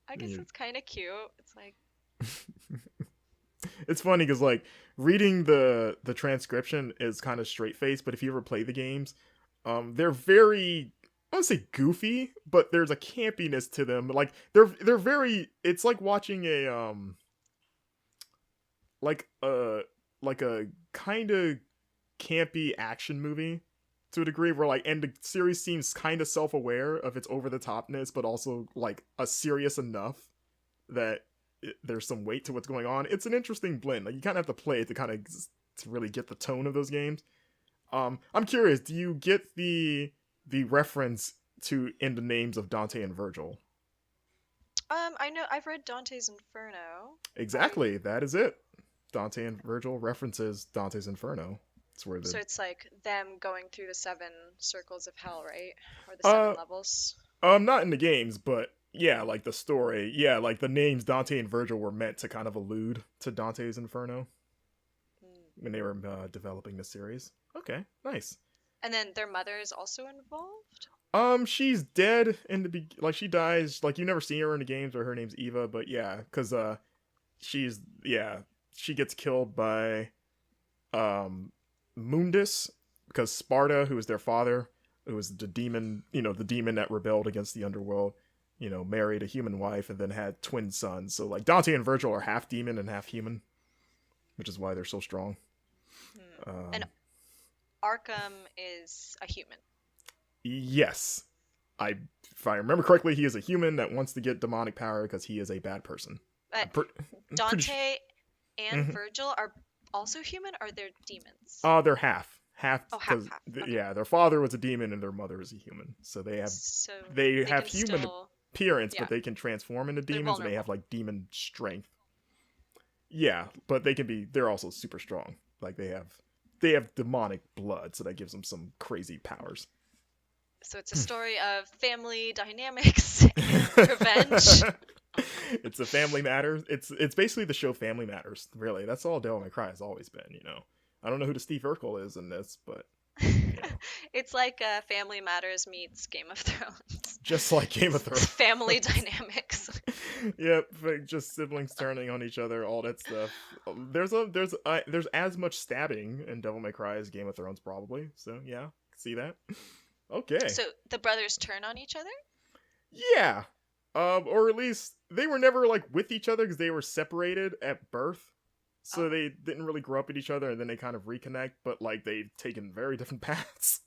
I guess it's kind of cute. It's like. It's funny because reading the transcription is kind of straight faced, but if you ever play the games, They're very, I don't say goofy, but there's a campiness to them. Like they're very. It's like watching a like a like a kind of campy action movie to a degree where like, and the series seems kind of self-aware of its over the topness, but also like a serious enough that there's some weight to what's going on. It's an interesting blend. Like you kind of have to play it to kind of to really get the tone of those games. I'm curious, do you get the reference to in the names of Dante and Virgil? I know I've read Dante's Inferno. Exactly, that is it. Dante and Virgil references Dante's Inferno. It's where the So it's like them going through the 7 circles of hell, right? Or the uh 7 levels. not in the games, but yeah, like the story. Yeah, like the names Dante and Virgil were meant to kind of allude to Dante's Inferno Hmm. when they were developing the series. Okay, nice. And then their mother is also involved? She's dead in the like she dies. Like you never see her in the games, or her name's Eva. But yeah, because she's yeah, she gets killed by Mundus, because Sparta, who was their father, who was the demon, the demon that rebelled against the underworld, married a human wife and then had twin sons. So like Dante and Virgil are half demon and half human, which is why they're so strong. And Arkham is a human. Yes, if I remember correctly, he is a human that wants to get demonic power because he is a bad person. But Dante and Virgil are also human, or they're demons? They're half. Oh, half. Okay. Yeah, their father was a demon and their mother is a human, so they have they have human appearance, but they can transform into demons, and they have like demon strength. Yeah, but they're also super strong. Like they have demonic blood, so that gives them some crazy powers. So it's a story of family dynamics and revenge. It's a Family Matters. It's basically the show Family Matters. Really, that's all Devil May Cry has always been. I don't know who the Steve Urkel is in this, but It's like Family Matters meets Game of Thrones. Just like Game of Thrones. Family dynamics. Yep, just siblings turning on each other, all that stuff. There's as much stabbing in Devil May Cry as Game of Thrones, probably. So yeah, see that. Okay. So the brothers turn on each other? Yeah. Or at least they were never like with each other because they were separated at birth. So they didn't really grow up with each other, and then they kind of reconnect, but like they've taken very different paths.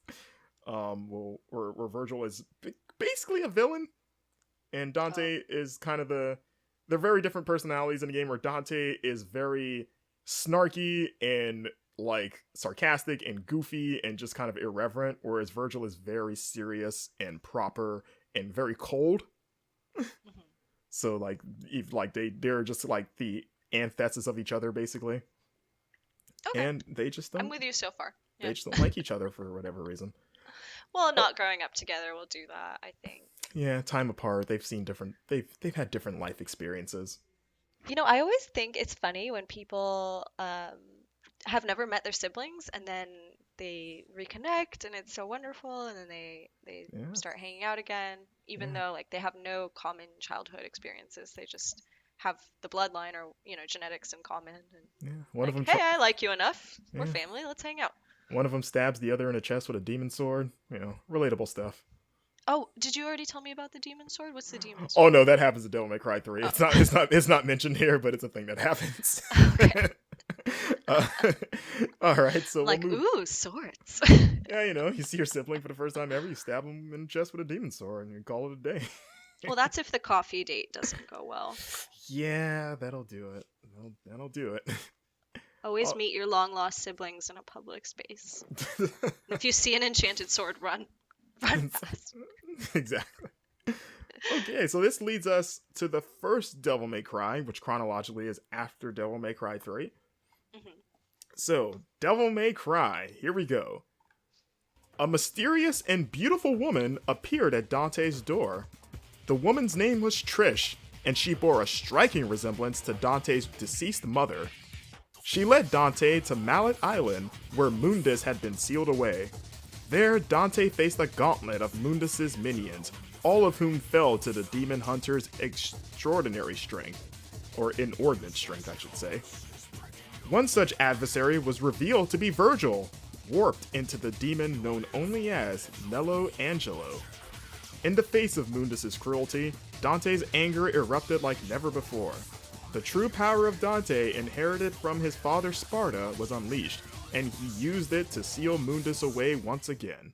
Where Virgil is basically a villain, and Dante is kind of they're very different personalities in the game, where Dante is very snarky and like sarcastic and goofy and just kind of irreverent, whereas Virgil is very serious and proper and very cold. So like they're just like the antithesis of each other, basically. Okay. And they just don't. I'm with you so far. Yeah. They just don't like each other for whatever reason. Well, not growing up together will do that, I think. Yeah, time apart. They've seen different. They've had different life experiences. I always think it's funny when people have never met their siblings and then they reconnect and it's so wonderful, and then they start hanging out again, even though like they have no common childhood experiences. They just have the bloodline or genetics in common. And one of them. Hey, I like you enough. We're family. Let's hang out. One of them stabs the other in the chest with a demon sword. Relatable stuff. Oh, did you already tell me about the demon sword? What's the demon sword? Oh no, that happens in Devil May Cry 3. It's not mentioned here, but it's a thing that happens. Okay. All right, so like ooh, swords. Yeah, you see your sibling for the first time ever, you stab him in the chest with a demon sword, and you call it a day. Well, that's if the coffee date doesn't go well. Yeah, that'll do it. That'll do it. Always meet your long-lost siblings in a public space. If you see an enchanted sword, run fast. Exactly. Okay, so this leads us to the first Devil May Cry, which chronologically is after Devil May Cry 3. Mm-hmm. So, Devil May Cry, here we go. A mysterious and beautiful woman appeared at Dante's door. The woman's name was Trish, and she bore a striking resemblance to Dante's deceased mother. She led Dante to Mallet Island, where Mundus had been sealed away. There, Dante faced a gauntlet of Mundus's minions, all of whom fell to the demon hunter's extraordinary strength. Or inordinate strength, I should say. One such adversary was revealed to be Virgil, warped into the demon known only as Nello Angelo. In the face of Mundus's cruelty, Dante's anger erupted like never before. The true power of Dante, inherited from his father Sparta, was unleashed, and he used it to seal Mundus away once again.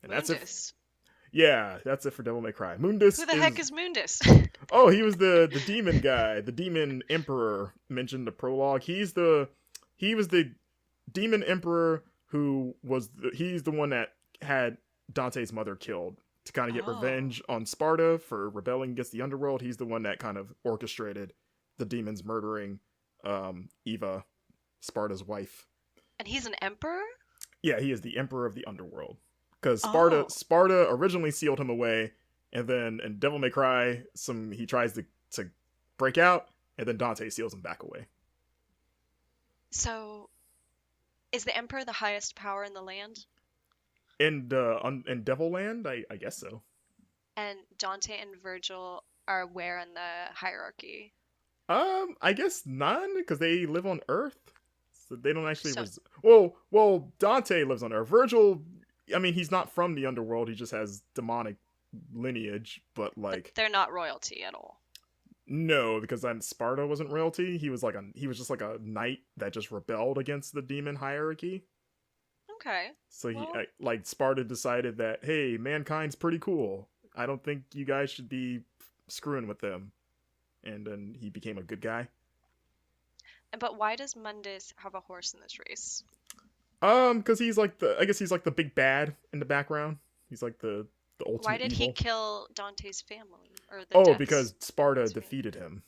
And Mundus. that's it. Yeah, that's it for Devil May Cry. Mundus. Who the heck is Mundus? Oh, he was the demon guy, the demon emperor mentioned in the prologue. He was the demon emperor who he's the one that had Dante's mother killed to kind of get revenge on Sparta for rebelling against the underworld. He's the one that kind of orchestrated the demons murdering Eva, Sparta's wife. And he's an emperor? Yeah, he is the emperor of the underworld. Because Sparta originally sealed him away, and then in Devil May Cry, he tries to break out, and then Dante seals him back away. So, is the emperor the highest power in the land? In Devil Land, I guess so. And Dante and Virgil are where in the hierarchy? I guess none, because they live on Earth, so they don't actually. Well, Dante lives on Earth. Virgil, I mean, he's not from the underworld. He just has demonic lineage, but they're not royalty at all. No, because Sparta wasn't royalty. He was just like a knight that just rebelled against the demon hierarchy. Okay. So Sparta decided that, hey, mankind's pretty cool. I don't think you guys should be screwing with them. And then he became a good guy. But why does Mundus have a horse in this race? Because he's like the big bad in the background. He's like the ultimate Why did evil. he kill Dante's family? Because Sparta defeated him.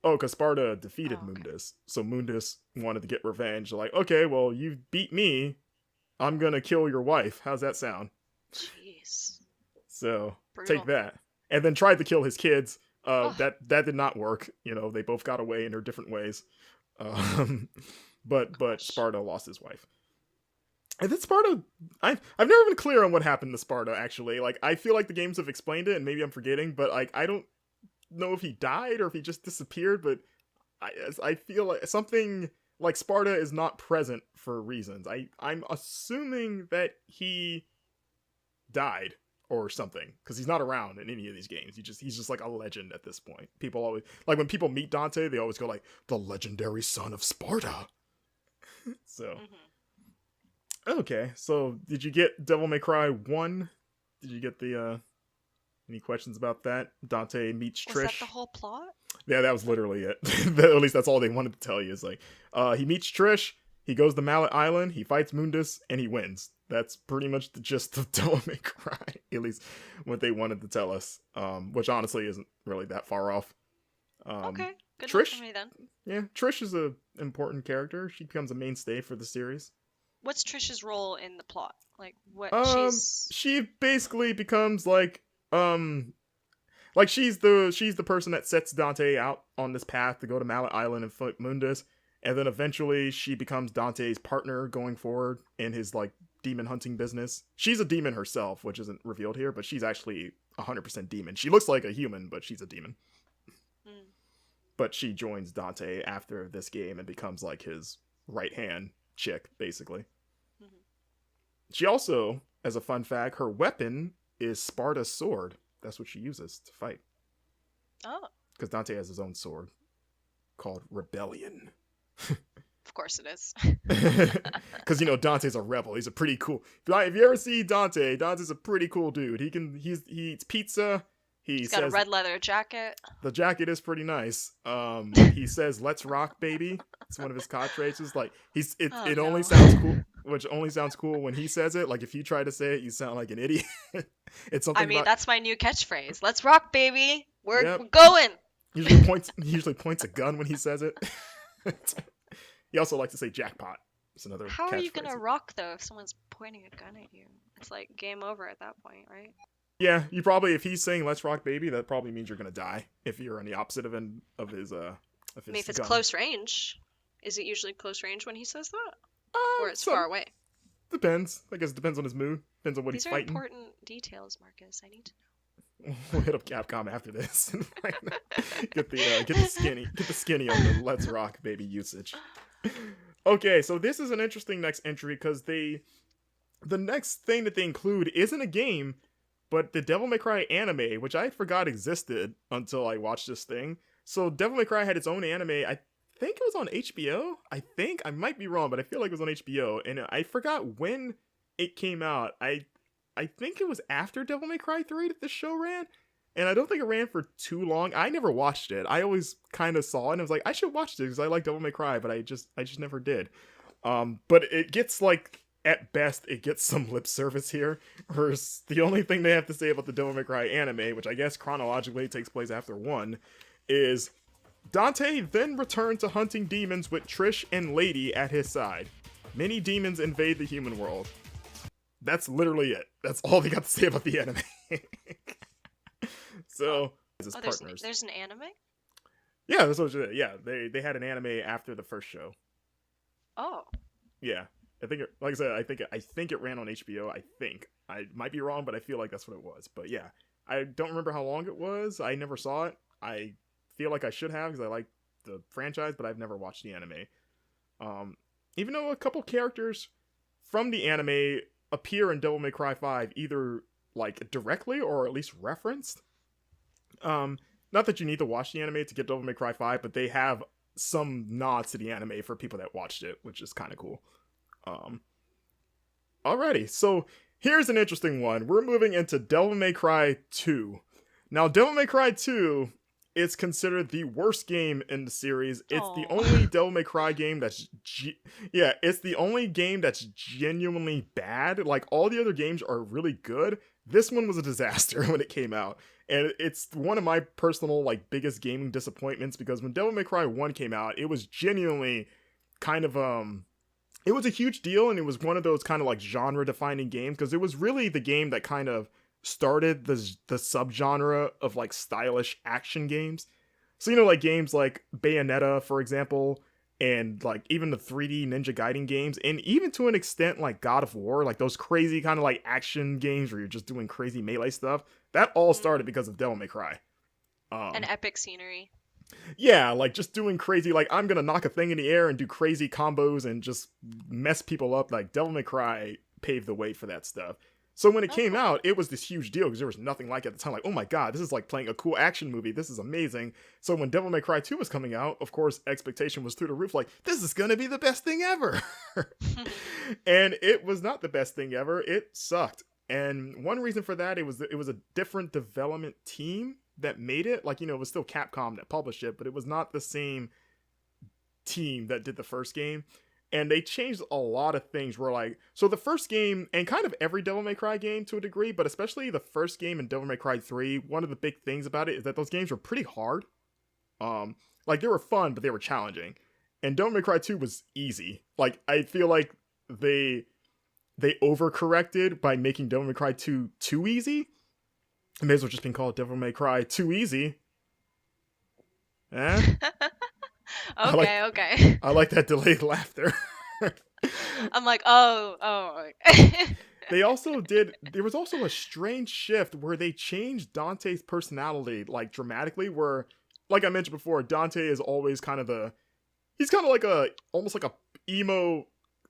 Because Sparta defeated Mundus. So Mundus wanted to get revenge. Like, okay, well, you beat me. I'm gonna kill your wife. How's that sound? Jeez. So, Brutal. take that. And then tried to kill his kids. That did not work. You know, they both got away in their different ways. But Sparta lost his wife. And then Sparta, I've never been clear on what happened to Sparta, actually. Like, I feel like the games have explained it, and maybe I'm forgetting, but I don't know if he died or if he just disappeared, but I feel like something like Sparta is not present for reasons. I'm assuming that he died or something, because he's not around in any of these games. He's just like a legend at this point. People always, like, when people meet Dante, they always go like, the legendary son of Sparta. So, okay, so did you get Devil May Cry 1? Did you get the, any questions about that? Dante meets Trish. Was that the whole plot? Yeah, that was literally it. At least that's all they wanted to tell you, is like, he meets Trish, he goes to Mallet Island, he fights Mundus, and he wins. That's pretty much the gist of Devil May Cry, at least what they wanted to tell us, which honestly isn't really that far off. Okay, good Trish, for me then. Yeah, Trish is an important character. She becomes a mainstay for the series. What's Trish's role in the plot? Like, what she basically becomes like she's the person that sets Dante out on this path to go to Mallet Island and fight Mundus, and then eventually she becomes Dante's partner going forward in his like demon hunting business. She's a demon herself, which isn't revealed here, but she's actually 100% demon. She looks like a human, but she's a demon. But she joins Dante after this game and becomes like his right hand chick, basically. She also, as a fun fact, her weapon is Sparta's sword. That's what she uses to fight. Oh. Because Dante has his own sword called Rebellion. Of course it is. Because, Dante's a rebel. He's a pretty cool... If you ever see Dante, Dante's a pretty cool dude. He eats pizza. He's got a red leather jacket. The jacket is pretty nice. He says, "Let's rock, baby." It's one of his catchphrases. Like, it only sounds cool, which only sounds cool when he says it. Like, if you try to say it, you sound like an idiot. It's something. That's my new catchphrase. Let's rock, baby. We're going. He usually points a gun when he says it. He also likes to say jackpot. It's another. How are you gonna rock though if someone's pointing a gun at you? It's like game over at that point, right? Yeah, you probably, if he's saying "Let's rock, baby," that probably means you're gonna die. If you're on the opposite end of his if it's close range, is it usually close range when he says that, or it's far away? Depends. I guess it depends on his mood. Depends on what he's fighting. These are important details, Marcus. I need to know. We'll hit up Capcom after this. Get the skinny on the "Let's rock, baby" usage. Okay, so this is an interesting next entry because the next thing that they include isn't a game, but the Devil May Cry anime, which I forgot existed until I watched this thing. So Devil May Cry had its own anime. I think it was on HBO. I might be wrong, but I feel like it was on HBO, and I forgot when it came out. I think it was after Devil May Cry 3 that the show ran. And I don't think it ran for too long. I never watched it. I always kind of saw it and I was like, I should watch this because I like Devil May Cry, but I just never did. But it gets like at best it gets some lip service here. Whereas the only thing they have to say about the Devil May Cry anime, which I guess chronologically takes place after 1, is Dante then returned to hunting demons with Trish and Lady at his side. Many demons invade the human world. That's literally it. That's all they got to say about the anime. So, as his partners. There's an anime? Yeah, that's what it is. Yeah, they had an anime after the first show. Oh. Yeah. I think it, like I said, I think it ran on HBO. I think. I might be wrong, but I feel like that's what it was. But yeah, I don't remember how long it was. I never saw it. I feel like I should have because I like the franchise, but I've never watched the anime. Even though a couple characters from the anime appear in Devil May Cry 5, either like directly or at least referenced. Not that you need to watch the anime to get Devil May Cry 5, but they have some nods to the anime for people that watched it, which is kind of cool. Alrighty, so here's an interesting one. We're moving into Devil May Cry 2. Now, Devil May Cry 2 is considered the worst game in the series. It's Aww. the only Devil May Cry game that's it's the only game that's genuinely bad. Like all the other games are really good. This one was a disaster when it came out. And it's one of my personal like biggest gaming disappointments because when Devil May Cry 1 came out, it was genuinely kind of it was a huge deal, and it was one of those kind of like genre defining games because it was really the game that kind of started the subgenre of like stylish action games. So like games like Bayonetta, for example, and like even the 3D Ninja Gaiden games, and even to an extent like God of War, like those crazy kind of like action games where you're just doing crazy melee stuff. That all started because of Devil May Cry. An epic scenery. Yeah, like just doing crazy, like I'm gonna knock a thing in the air and do crazy combos and just mess people up. Like Devil May Cry paved the way for that stuff. So when it came out, it was this huge deal because there was nothing like it at the time. Like, oh my god, this is like playing a cool action movie. This is amazing. So when Devil May Cry 2 was coming out, of course, expectation was through the roof. Like, this is gonna be the best thing ever. And it was not the best thing ever. It sucked. And one reason for that, it was a different development team that made it. Like, it was still Capcom that published it, but it was not the same team that did the first game. And they changed a lot of things where like, so the first game, and kind of every Devil May Cry game to a degree, but especially the first game in Devil May Cry 3, one of the big things about it is that those games were pretty hard. Like they were fun, but they were challenging. And Devil May Cry 2 was easy. Like, I feel like they overcorrected by making Devil May Cry 2 too easy. It may as well just been called Devil May Cry Too Easy. Eh? Okay. I like that delayed laughter. I'm like, oh. There was also a strange shift where they changed Dante's personality, like, dramatically, where, like I mentioned before, Dante is always he's kind of like almost like a emo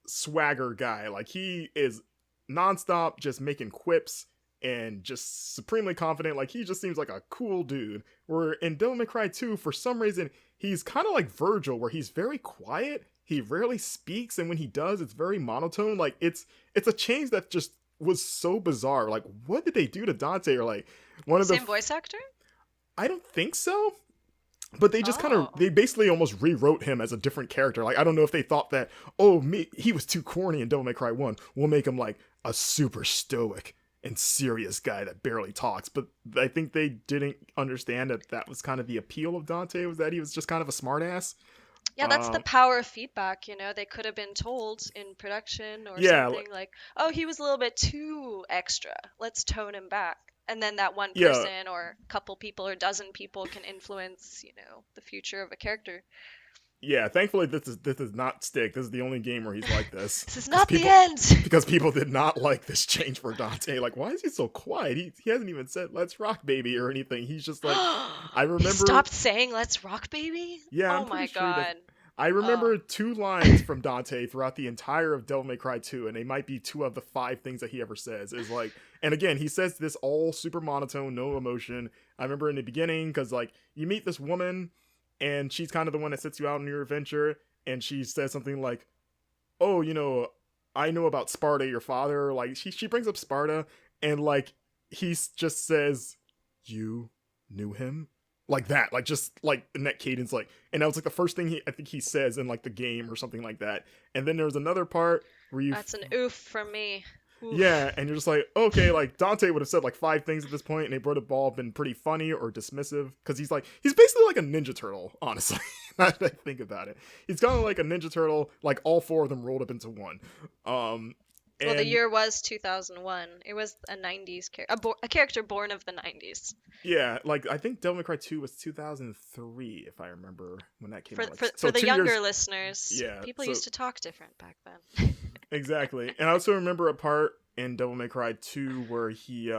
swagger guy. Like, he is nonstop just making quips and just supremely confident. Like, he just seems like a cool dude. Where in Devil May Cry 2, for some reason, he's kind of like Virgil, where he's very quiet. He rarely speaks, and when he does, it's very monotone. Like, it's a change that just was so bizarre. Like, what did they do to Dante? Or like one of the same voice actor? I don't think so. But they just they basically almost rewrote him as a different character. Like, I don't know if they thought that, he was too corny in Devil May Cry 1. We'll make him like a super stoic and serious guy that barely talks. But I think they didn't understand that was kind of the appeal of Dante, was that he was just kind of a smartass. Yeah, that's the power of feedback, They could have been told in production or something like, oh, he was a little bit too extra. Let's tone him back. And then that one person or couple people or dozen people can influence, the future of a character. Yeah, thankfully this does not stick. This is the only game where he's like this. This is not the end. Because people did not like this change for Dante. Like, why is he so quiet? He hasn't even said "Let's rock, baby" or anything. He's just like, I remember. He stopped saying "Let's rock, baby." Yeah. Oh my god. I Oh, remember 2 lines from Dante throughout the entire of Devil May Cry 2, and they might be 2 of the 5 things that he ever says. Is like, and again, he says this all super monotone, no emotion. I remember in the beginning, because like you meet this woman, and she's kind of the one that sets you out on your adventure, and she says something like, "Oh, I know about Sparta, your father." Like she brings up Sparta, and like just says, "You knew him." Like that, like just like in that cadence, like, and that was like the first thing I think he says in like the game or something like that. And then there's another part where that's an oof from me. yeah, Oof. and you're just like, okay, like Dante would have said like 5 things at this point, and they would have all been pretty funny or dismissive because he's basically like a Ninja Turtle, honestly. Now that I think about it, he's kind of like a Ninja Turtle, like all 4 of them rolled up into one. Um, Well, the and year was 2001. It was a 90s a character born of the 90s. yeah, like I think Devil May Cry 2 was 2003, if I remember when that came For out. Like for so, for the 2 years. younger listeners, Yeah, people so used to talk different back then. exactly. And I also remember a part in Devil May Cry 2 where he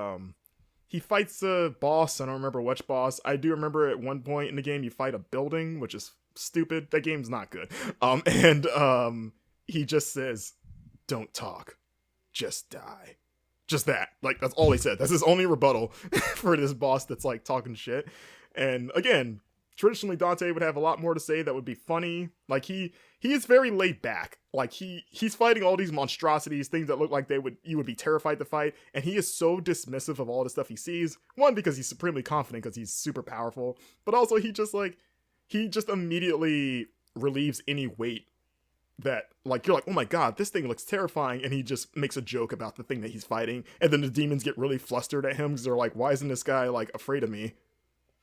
fights a boss. I don't remember which boss. I do remember at one point in the game you fight a building, which is stupid. That game's not good. And he just says, "Don't talk, just die." Just that. Like that's all he said. That's his only rebuttal for this boss that's like talking shit. And again, traditionally Dante would have a lot more to say that would be funny. Like he is very laid back. Like he's fighting all these monstrosities, things that look like you would be terrified to fight, and he is so dismissive of all the stuff he sees. One, because he's supremely confident because he's super powerful, but also he just immediately relieves any weight that like you're like, oh my god, this thing looks terrifying, and he just makes a joke about the thing that he's fighting, and then the demons get really flustered at him because they're like, why isn't this guy like afraid of me?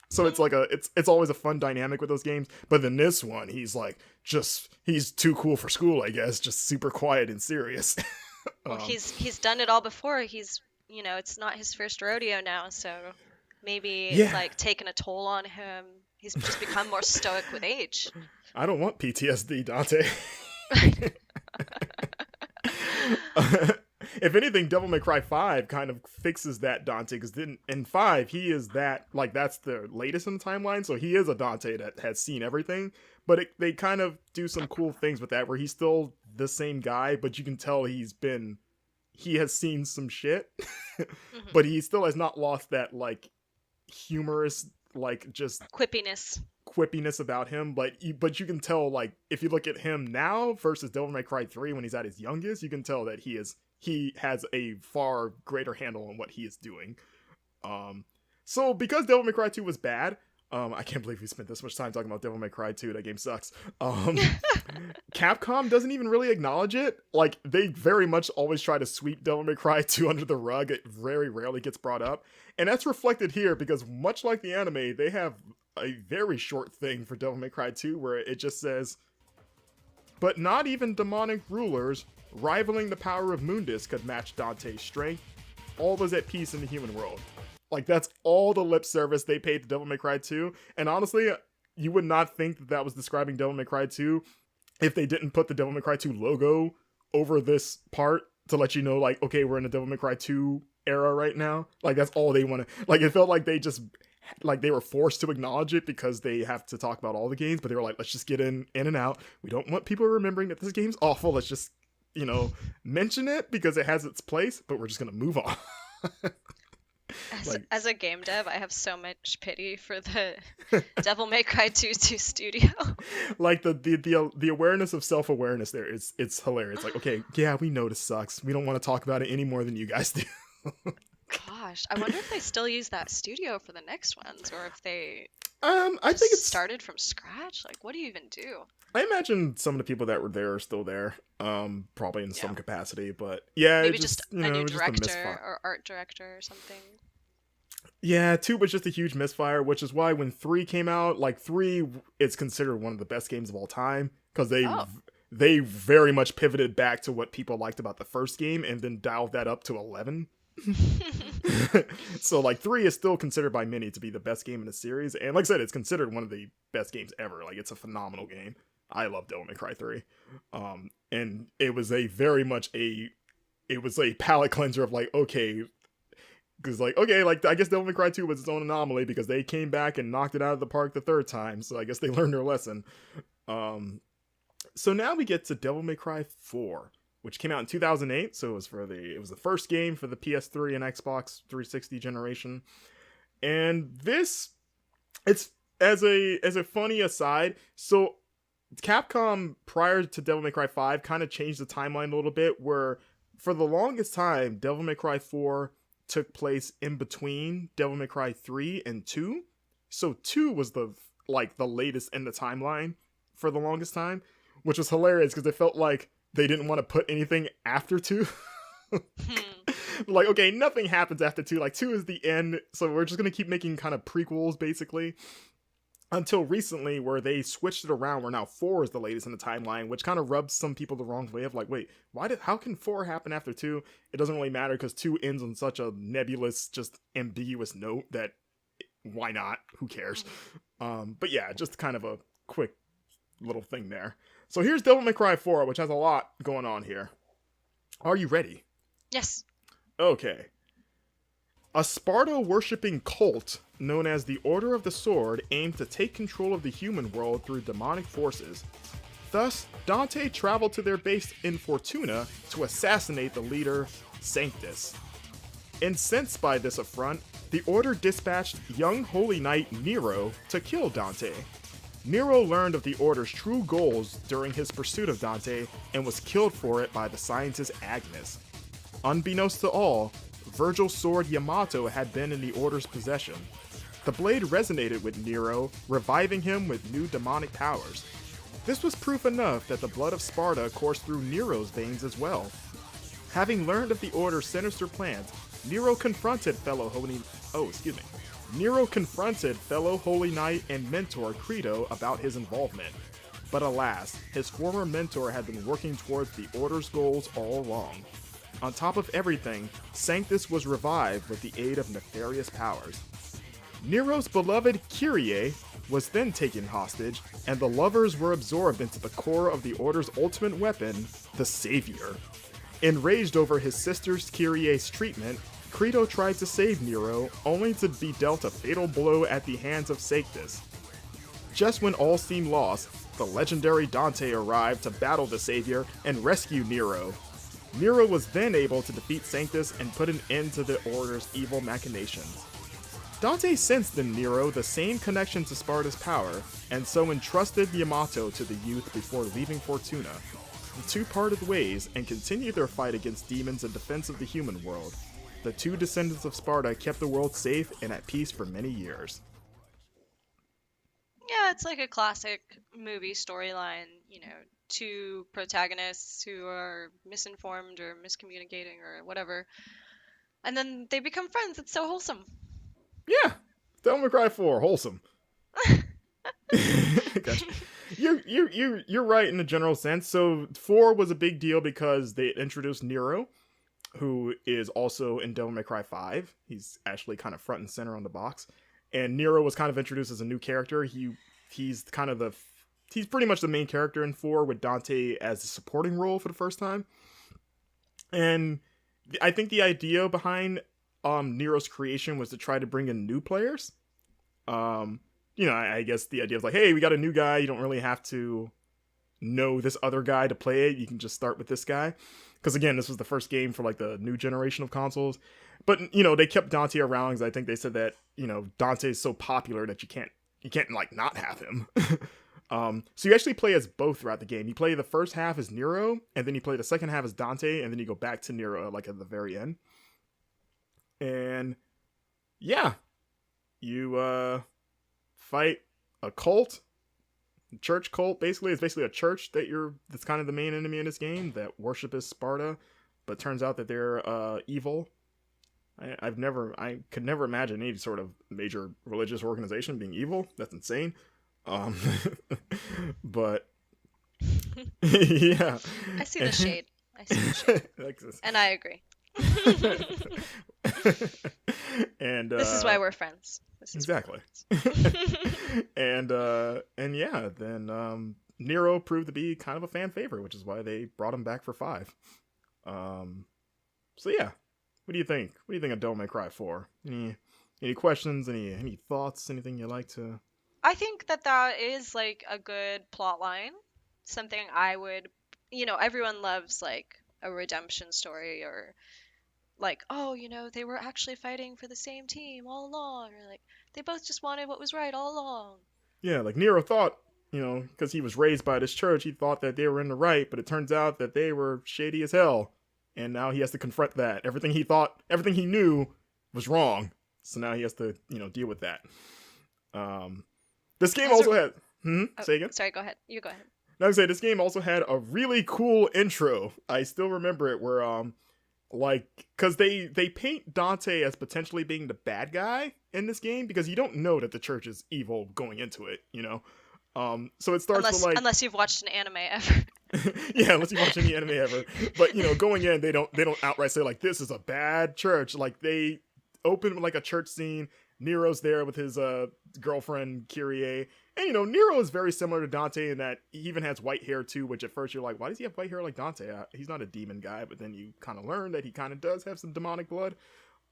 So it's like it's always a fun dynamic with those games. But then this one, he's like he's too cool for school, I guess, just super quiet and serious. Well, um, he's done it all before. It's not his first rodeo now, so maybe it's yeah, like taken a toll on him. He's just become more stoic with age. I don't want PTSD, Dante. If anything, Devil May Cry 5 kind of fixes that Dante, because then in 5 he is that like that's the latest in the timeline, so he is a Dante that has seen everything. But they kind of do some cool things with that, where he's still the same guy, but you can tell he has seen some shit, Hmm. but he still has not lost that like humorous like just Quippiness. quippiness about him, but you can tell like if you look at him now versus Devil May Cry 3 when he's at his youngest, you can tell that he has a far greater handle on what he is doing. Um so because Devil May Cry 2 was bad, I can't believe we spent this much time talking about Devil May Cry 2. That game sucks. Capcom doesn't even really acknowledge it. Like they very much always try to sweep Devil May Cry 2 under the rug. It very rarely gets brought up. And that's reflected here because much like the anime, they have a very short thing for Devil May Cry 2 where it just says, but not even demonic rulers rivaling the power of Mundus could match Dante's strength. All was at peace in the human world. Like that's all the lip service they paid to Devil May Cry 2. And honestly, you would not think that was describing Devil May Cry 2 if they didn't put the Devil May Cry 2 logo over this part to let you know, like, okay, we're in the Devil May Cry 2 era right now. Like that's all they want to. Like it felt like they were forced to acknowledge it because they have to talk about all the games, but they were like, let's just get in and out. We don't want people remembering that this game's awful. Let's just mention it because it has its place, but we're just gonna move on. As, like as a game dev, I have so much pity for the Devil May Cry 2 studio. like the awareness of self-awareness there is it's hilarious. Like, okay, yeah, we know this sucks. We don't want to talk about it any more than you guys do. Gosh, I wonder if they still use that studio for the next ones, or if they I think just it's started from scratch. Like, what do you even do? I imagine some of the people that were there are still there, probably in Yeah, some capacity. But yeah, it maybe just just a new just a director misfire. or art director or something. Yeah, 2 was just a huge misfire, which is why when 3 came out, like 3 is considered one of the best games of all time because Oh, they very much pivoted back to what people liked about the first game and then dialed that up to 11. So like 3 is still considered by many to be the best game in the series, and like I said, it's considered one of the best games ever. Like it's a phenomenal game. I love Devil May Cry 3. And it was a palate cleanser of like, okay, because like, okay, like I guess Devil May Cry 2 was its own anomaly because they came back and knocked it out of the park the third time, so I guess they learned their lesson. um So now we get to Devil May Cry 4, which came out in 2008. So it was the first game for the PS3 and Xbox 360 generation. And this, it's as a funny aside. So Capcom prior to Devil May Cry 5 kind of changed the timeline a little bit, where for the longest time Devil May Cry 4 took place in between Devil May Cry 3 and 2. So 2 was the latest in the timeline for the longest time, which was hilarious because it felt like they didn't want to put anything after 2. Like, okay, nothing happens after 2. Like, 2 is the end, so we're just going to keep making kind of prequels, basically. Until recently, where they switched it around, where now 4 is the latest in the timeline, which kind of rubs some people the wrong way of like, wait, how can 4 happen after 2? It doesn't really matter because 2 ends on such a nebulous, just ambiguous note that why not? Who cares? But yeah, just kind of a quick little thing there. So here's Devil May Cry 4, which has a lot going on here. Are you ready? Yes. Okay. A Sparta-worshipping cult known as the Order of the Sword aimed to take control of the human world through demonic forces. Thus, Dante traveled to their base in Fortuna to assassinate the leader, Sanctus. Incensed by this affront, the Order dispatched young Holy Knight Nero to kill Dante. Nero learned of the Order's true goals during his pursuit of Dante and was killed for it by the scientist Agnes. Unbeknownst to all, Virgil's sword Yamato had been in the Order's possession. The blade resonated with Nero, reviving him with new demonic powers. This was proof enough that the blood of Sparta coursed through Nero's veins as well. Having learned of the Order's sinister plans, Nero confronted fellow Holy Knight and mentor Credo about his involvement. But alas, his former mentor had been working towards the Order's goals all along. On top of everything, Sanctus was revived with the aid of nefarious powers. Nero's beloved Kyrie was then taken hostage, and the lovers were absorbed into the core of the Order's ultimate weapon, the Savior. Enraged over his sister's Kyrie's treatment, Credo tried to save Nero, only to be dealt a fatal blow at the hands of Sanctus. Just when all seemed lost, the legendary Dante arrived to battle the Savior and rescue Nero. Nero was then able to defeat Sanctus and put an end to the Order's evil machinations. Dante sensed in Nero the same connection to Sparta's power, and so entrusted Yamato to the youth before leaving Fortuna. The two parted ways and continued their fight against demons in defense of the human world. The two descendants of Sparta kept the world safe and at peace for many years. Yeah, it's like a classic movie storyline, two protagonists who are misinformed or miscommunicating or whatever. And then they become friends. It's so wholesome. Yeah. Devil May Cry 4, wholesome. Gotcha. You're right in a general sense. So 4 was a big deal because they introduced Nero, who is also in Devil May Cry 5. He's actually kind of front and center on the box. And Nero was kind of introduced as a new character. He's pretty much the main character in 4, with Dante as a supporting role for the first time. And I think the idea behind Nero's creation was to try to bring in new players. I guess the idea was like, hey, we got a new guy. You don't really have to know this other guy to play it. You can just start with this guy. Because again, this was the first game for like the new generation of consoles. But, they kept Dante around because I think they said that, Dante is so popular that you can't like not have him. So you actually play as both throughout the game. You play the first half as Nero, and then you play the second half as Dante, and then you go back to Nero like at the very end. And yeah, you fight a cult, church cult. Basically, it's basically a church that's kind of the main enemy in this game that worships Sparta, but turns out that they're evil. I could never imagine any sort of major religious organization being evil. That's insane. But yeah, I see the shade. And I agree. And this is why we're friends. Exactly. And yeah, then Nero proved to be kind of a fan favorite, which is why they brought him back for 5. So yeah, what do you think? What do you think of Devil May Cry 4? Any questions? Any thoughts? Anything you like to? I think that is like a good plot line. something I would, everyone loves like a redemption story, or like, oh, they were actually fighting for the same team all along, or like they both just wanted what was right all along. Yeah, like Nero thought, because he was raised by this church, he thought that they were in the right, but it turns out that they were shady as hell. And now he has to confront that. Everything he thought, everything he knew was wrong. So now he has to, deal with that. Um, this game Has also a had. Oh, Say again? sorry, go ahead. You go ahead. Now I say this game also had a really cool intro. I still remember it where like because they paint Dante as potentially being the bad guy in this game because you don't know that the church is evil going into it. So it starts with like Unless you've watched an anime ever. yeah, unless you watch any anime ever. But going in, they don't outright say like this is a bad church. Like they open with like a church scene. Nero's there with his girlfriend Kyrie, and Nero is very similar to Dante in that he even has white hair too. Which at first you're like, why does he have white hair like Dante? He's not a demon guy, but then you kind of learn that he kind of does have some demonic blood.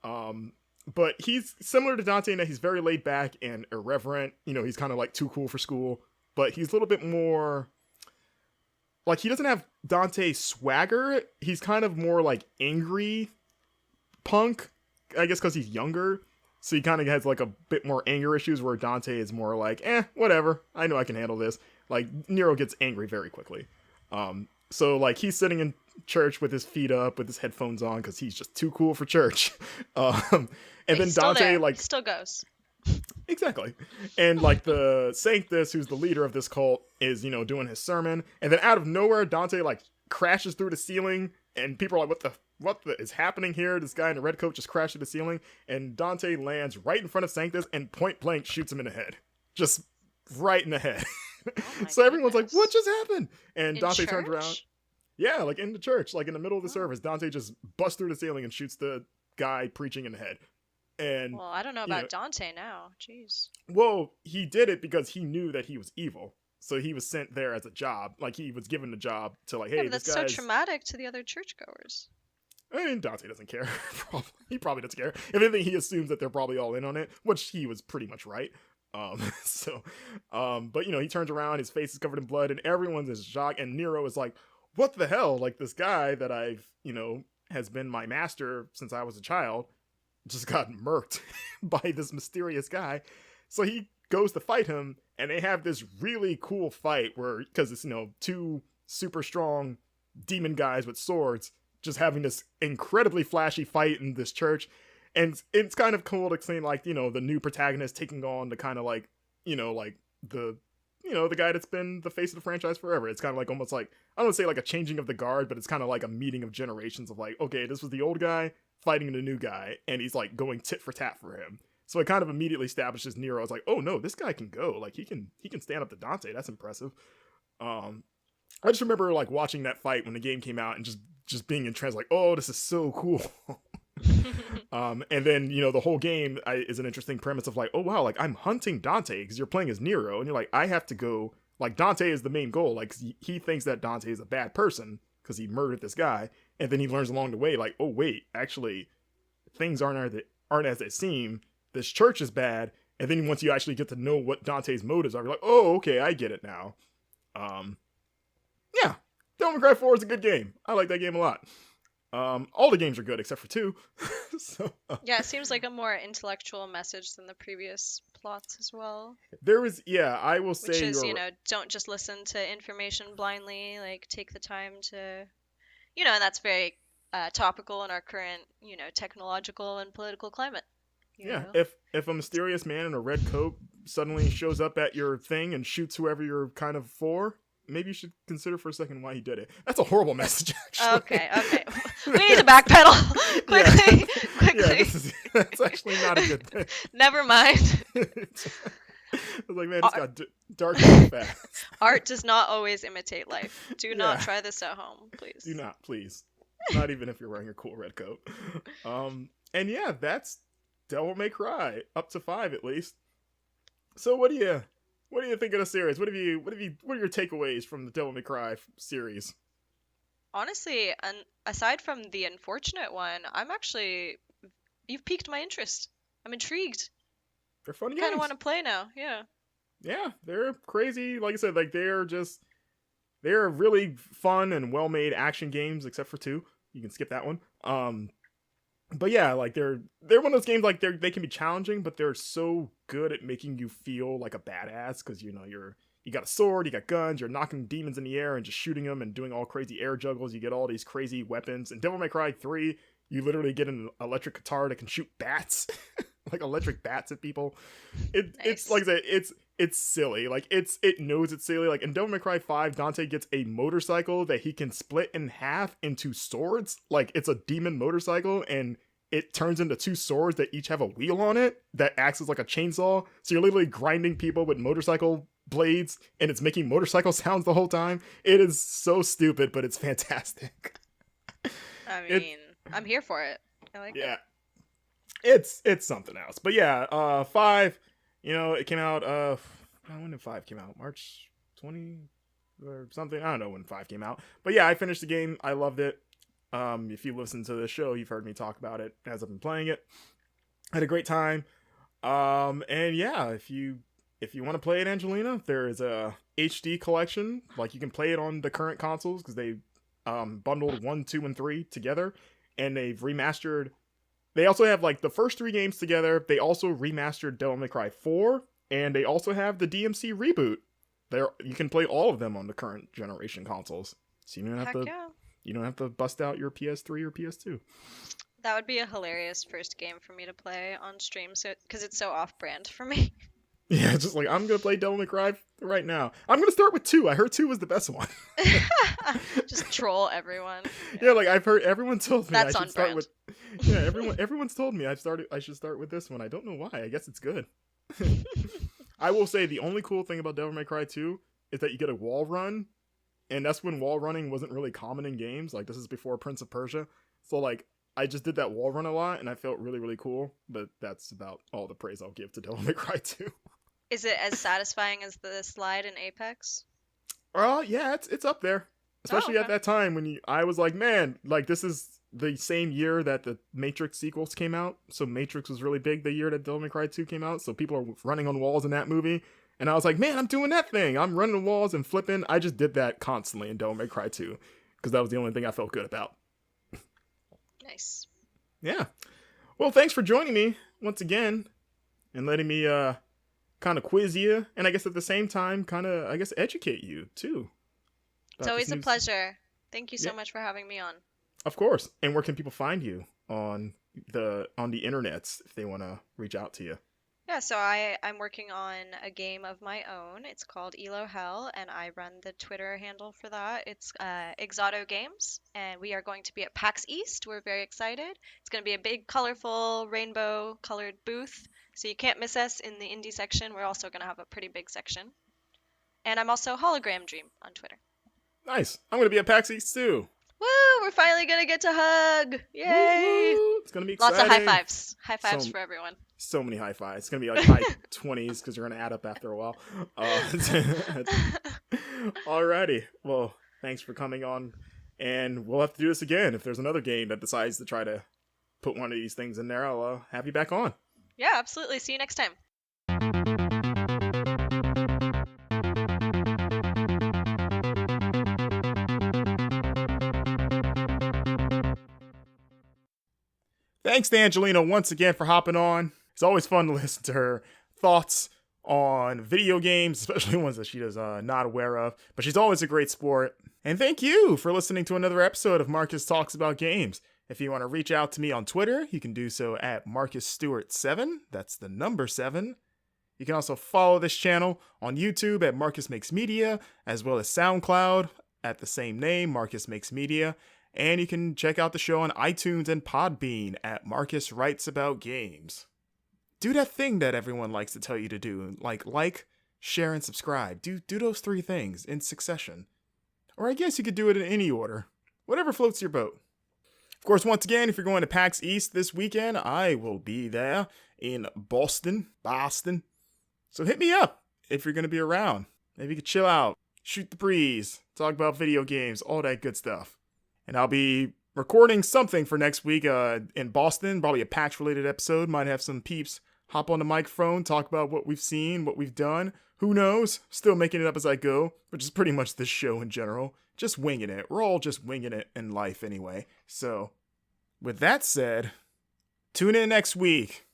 But he's similar to Dante in that he's very laid back and irreverent. He's kind of like too cool for school, but he's a little bit more. Like, he doesn't have Dante's swagger. He's kind of more, like, angry punk, I guess because he's younger. So he kind of has, like, a bit more anger issues where Dante is more like, whatever. I know I can handle this. Like, Nero gets angry very quickly. So, like, he's sitting in church with his feet up, with his headphones on, because he's just too cool for church. And then Dante, like... Still goes. Exactly. And like the Sanctus, who's the leader of this cult, is, doing his sermon. And then out of nowhere, Dante like crashes through the ceiling and people are like, what the is happening here? This guy in the red coat just crashed through the ceiling and Dante lands right in front of Sanctus and point blank shoots him in the head. Just right in the head. Oh So everyone's like, goodness. what just happened? And In Dante turns around. church? Yeah, like in the church, like in the middle of the Oh. service, Dante just busts through the ceiling and shoots the guy preaching in the head. And Well, I don't know you know, about Dante now. Jeez. well, he did it because he knew that he was evil. So he was sent there as a job. Like he was given the job to like, hey, Yeah, but this that's so guy's. traumatic to the other churchgoers. I mean, Dante doesn't care. He probably doesn't care. If anything, he assumes that they're probably all in on it, which he was pretty much right. But he turns around, his face is covered in blood, and everyone's in shock. And Nero is like, "What the hell? Like this guy that I've, has been my master since I was a child, just got murked by this mysterious guy." So he goes to fight him, and they have this really cool fight where, because it's two super strong demon guys with swords just having this incredibly flashy fight in this church. And it's kind of cool to see like, the new protagonist taking on the kind of like, like the, the guy that's been the face of the franchise forever. It's kind of like almost like, I don't want to say like a changing of the guard, but it's kind of like a meeting of generations of like, okay, this was the old guy fighting the new guy, and he's like going tit for tat for him. So it kind of immediately establishes Nero as like, oh no, this guy can go. Like he can stand up to Dante. That's impressive. I just remember like watching that fight when the game came out and just being in trance, like, oh, this is so cool. And then the whole game is an interesting premise of like, oh wow, like I'm hunting Dante because you're playing as Nero, and you're like, I have to go. Like Dante is the main goal. Like he thinks that Dante is a bad person because he murdered this guy, and then he learns along the way, like, oh wait, actually, things aren't as they seem. This church is bad, and then once you actually get to know what Dante's motives are, you're like, oh okay, I get it now. Yeah, Devil May Cry 4 is a good game. I like that game a lot. All the games are good except for 2. So Yeah, it seems like a more intellectual message than the previous plots as well. there is, yeah, I will say, Which is, don't just listen to information blindly. Like, take the time to, and that's very topical in our current, technological and political climate. you yeah, know? if a mysterious man in a red coat suddenly shows up at your thing and shoots whoever you're kind of for, maybe you should consider for a second why he did it. That's a horrible message, actually. Okay. We need to backpedal quickly. Yeah, that's actually not a good thing. Never mind. I was like, man, it's got dark and fast. Art does not always imitate life. Do not Yeah. try this at home, please. Do not, please. Not even if you're wearing a cool red coat. And yeah, that's Devil May Cry, up to 5 at least. So what do you think of the series? What are your takeaways from the Devil May Cry series? Honestly, aside from the unfortunate one, you've piqued my interest. I'm intrigued. They're fun I kind of games. want to play now. Yeah. Yeah, they're crazy. Like I said, like they're they're really fun and well-made action games, except for 2. You can skip that one. But yeah, like they're one of those games like they can be challenging, but they're so good at making you feel like a badass because you got a sword, you got guns, you're knocking demons in the air and just shooting them and doing all crazy air juggles. You get all these crazy weapons. In Devil May Cry 3, you literally get an electric guitar that can shoot bats, like electric bats at people. It's like I said, it's silly. Like it knows it's silly. Like in Devil May Cry 5, Dante gets a motorcycle that he can split in half into swords. Like it's a demon motorcycle, and it turns into 2 swords that each have a wheel on it that acts as like a chainsaw. So you're literally grinding people with motorcycle blades, and it's making motorcycle sounds the whole time. It is so stupid, but it's fantastic. I mean, I'm here for it. I like it. It's something else. But yeah, 5, it came out, when did 5 came out? March 20 or something? I don't know when 5 came out. But yeah, I finished the game. I loved it. If you listen to the show, you've heard me talk about it as I've been playing it. I had a great time. And yeah, if you want to play it, Angelina, there is a HD collection. Like you can play it on the current consoles because they bundled 1, 2, and 3 together, and they've remastered. They also have like the first 3 games together. They also remastered Devil May Cry 4, and they also have the DMC reboot. You can play all of them on the current generation consoles. So you don't have to bust out your PS3 or PS2. That would be a hilarious first game for me to play on stream, because it's so off-brand for me. Yeah, it's just like, I'm going to play Devil May Cry right now. I'm going to start with 2. I heard 2 was the best one. Just troll everyone. Yeah, like I've heard everyone told me That's I should on start brand. with. Yeah, everyone's told me I should start with this one. I don't know why. I guess it's good. I will say the only cool thing about Devil May Cry 2 is that you get a wall run, and that's when wall running wasn't really common in games. Like this is before Prince of Persia, so like I just did that wall run a lot, and I felt really really cool. But that's about all the praise I'll give to Devil May Cry 2. Is it as satisfying as the slide in Apex? Yeah, it's up there. Especially at that time when I was like, man, like this is the same year that the Matrix sequels came out. So Matrix was really big the year that Devil May Cry 2 came out. So people are running on walls in that movie. And I was like, man, I'm doing that thing. I'm running on walls and flipping. I just did that constantly in Devil May Cry 2 because that was the only thing I felt good about. Nice. Yeah. Well, thanks for joining me once again and letting me kind of quiz you, and I guess at the same time kind of educate you too. It's always a pleasure. Thank you so much for having me on. Of course. And where can people find you on the internets if they want to reach out to you? Yeah, so I'm working on a game of my own. It's called Elo Hell, and I run the Twitter handle for that. It's Exoto Games, and we are going to be at PAX East. We're very excited. It's going to be a big, colorful, rainbow-colored booth, so you can't miss us in the indie section. We're also going to have a pretty big section. And I'm also Hologram Dream on Twitter. Nice. I'm going to be at PAX East too. Woo! We're finally going to get to hug! Yay! Woo-hoo. It's going to be exciting. Lots of high fives. High fives for everyone. So many high fives. It's going to be like high 20s because you're going to add up after a while. Alrighty. Well, thanks for coming on. And we'll have to do this again. If there's another game that decides to try to put one of these things in there, I'll have you back on. Yeah, absolutely. See you next time. Thanks to Angelina once again for hopping on. It's always fun to listen to her thoughts on video games, especially ones that she is not aware of. But she's always a great sport. And thank you for listening to another episode of Marcus Talks About Games. If you want to reach out to me on Twitter, you can do so at MarcusStewart7. That's the number 7. You can also follow this channel on YouTube at Marcus Makes Media, as well as SoundCloud at the same name, Marcus Makes Media. And you can check out the show on iTunes and Podbean at Marcus Writes About Games. Do that thing that everyone likes to tell you to do, like, share, and subscribe. Do those 3 things in succession. Or I guess you could do it in any order. Whatever floats your boat. Of course, once again, if you're going to PAX East this weekend, I will be there in Boston. So hit me up if you're going to be around. Maybe you could chill out, shoot the breeze, talk about video games, all that good stuff. And I'll be recording something for next week in Boston, probably a PAX-related episode. Might have some peeps hop on the microphone, talk about what we've seen, what we've done. Who knows? Still making it up as I go, which is pretty much this show in general. Just winging it. We're all just winging it in life anyway. So, with that said, tune in next week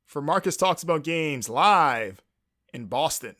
for Marcus Talks About Games live in Boston.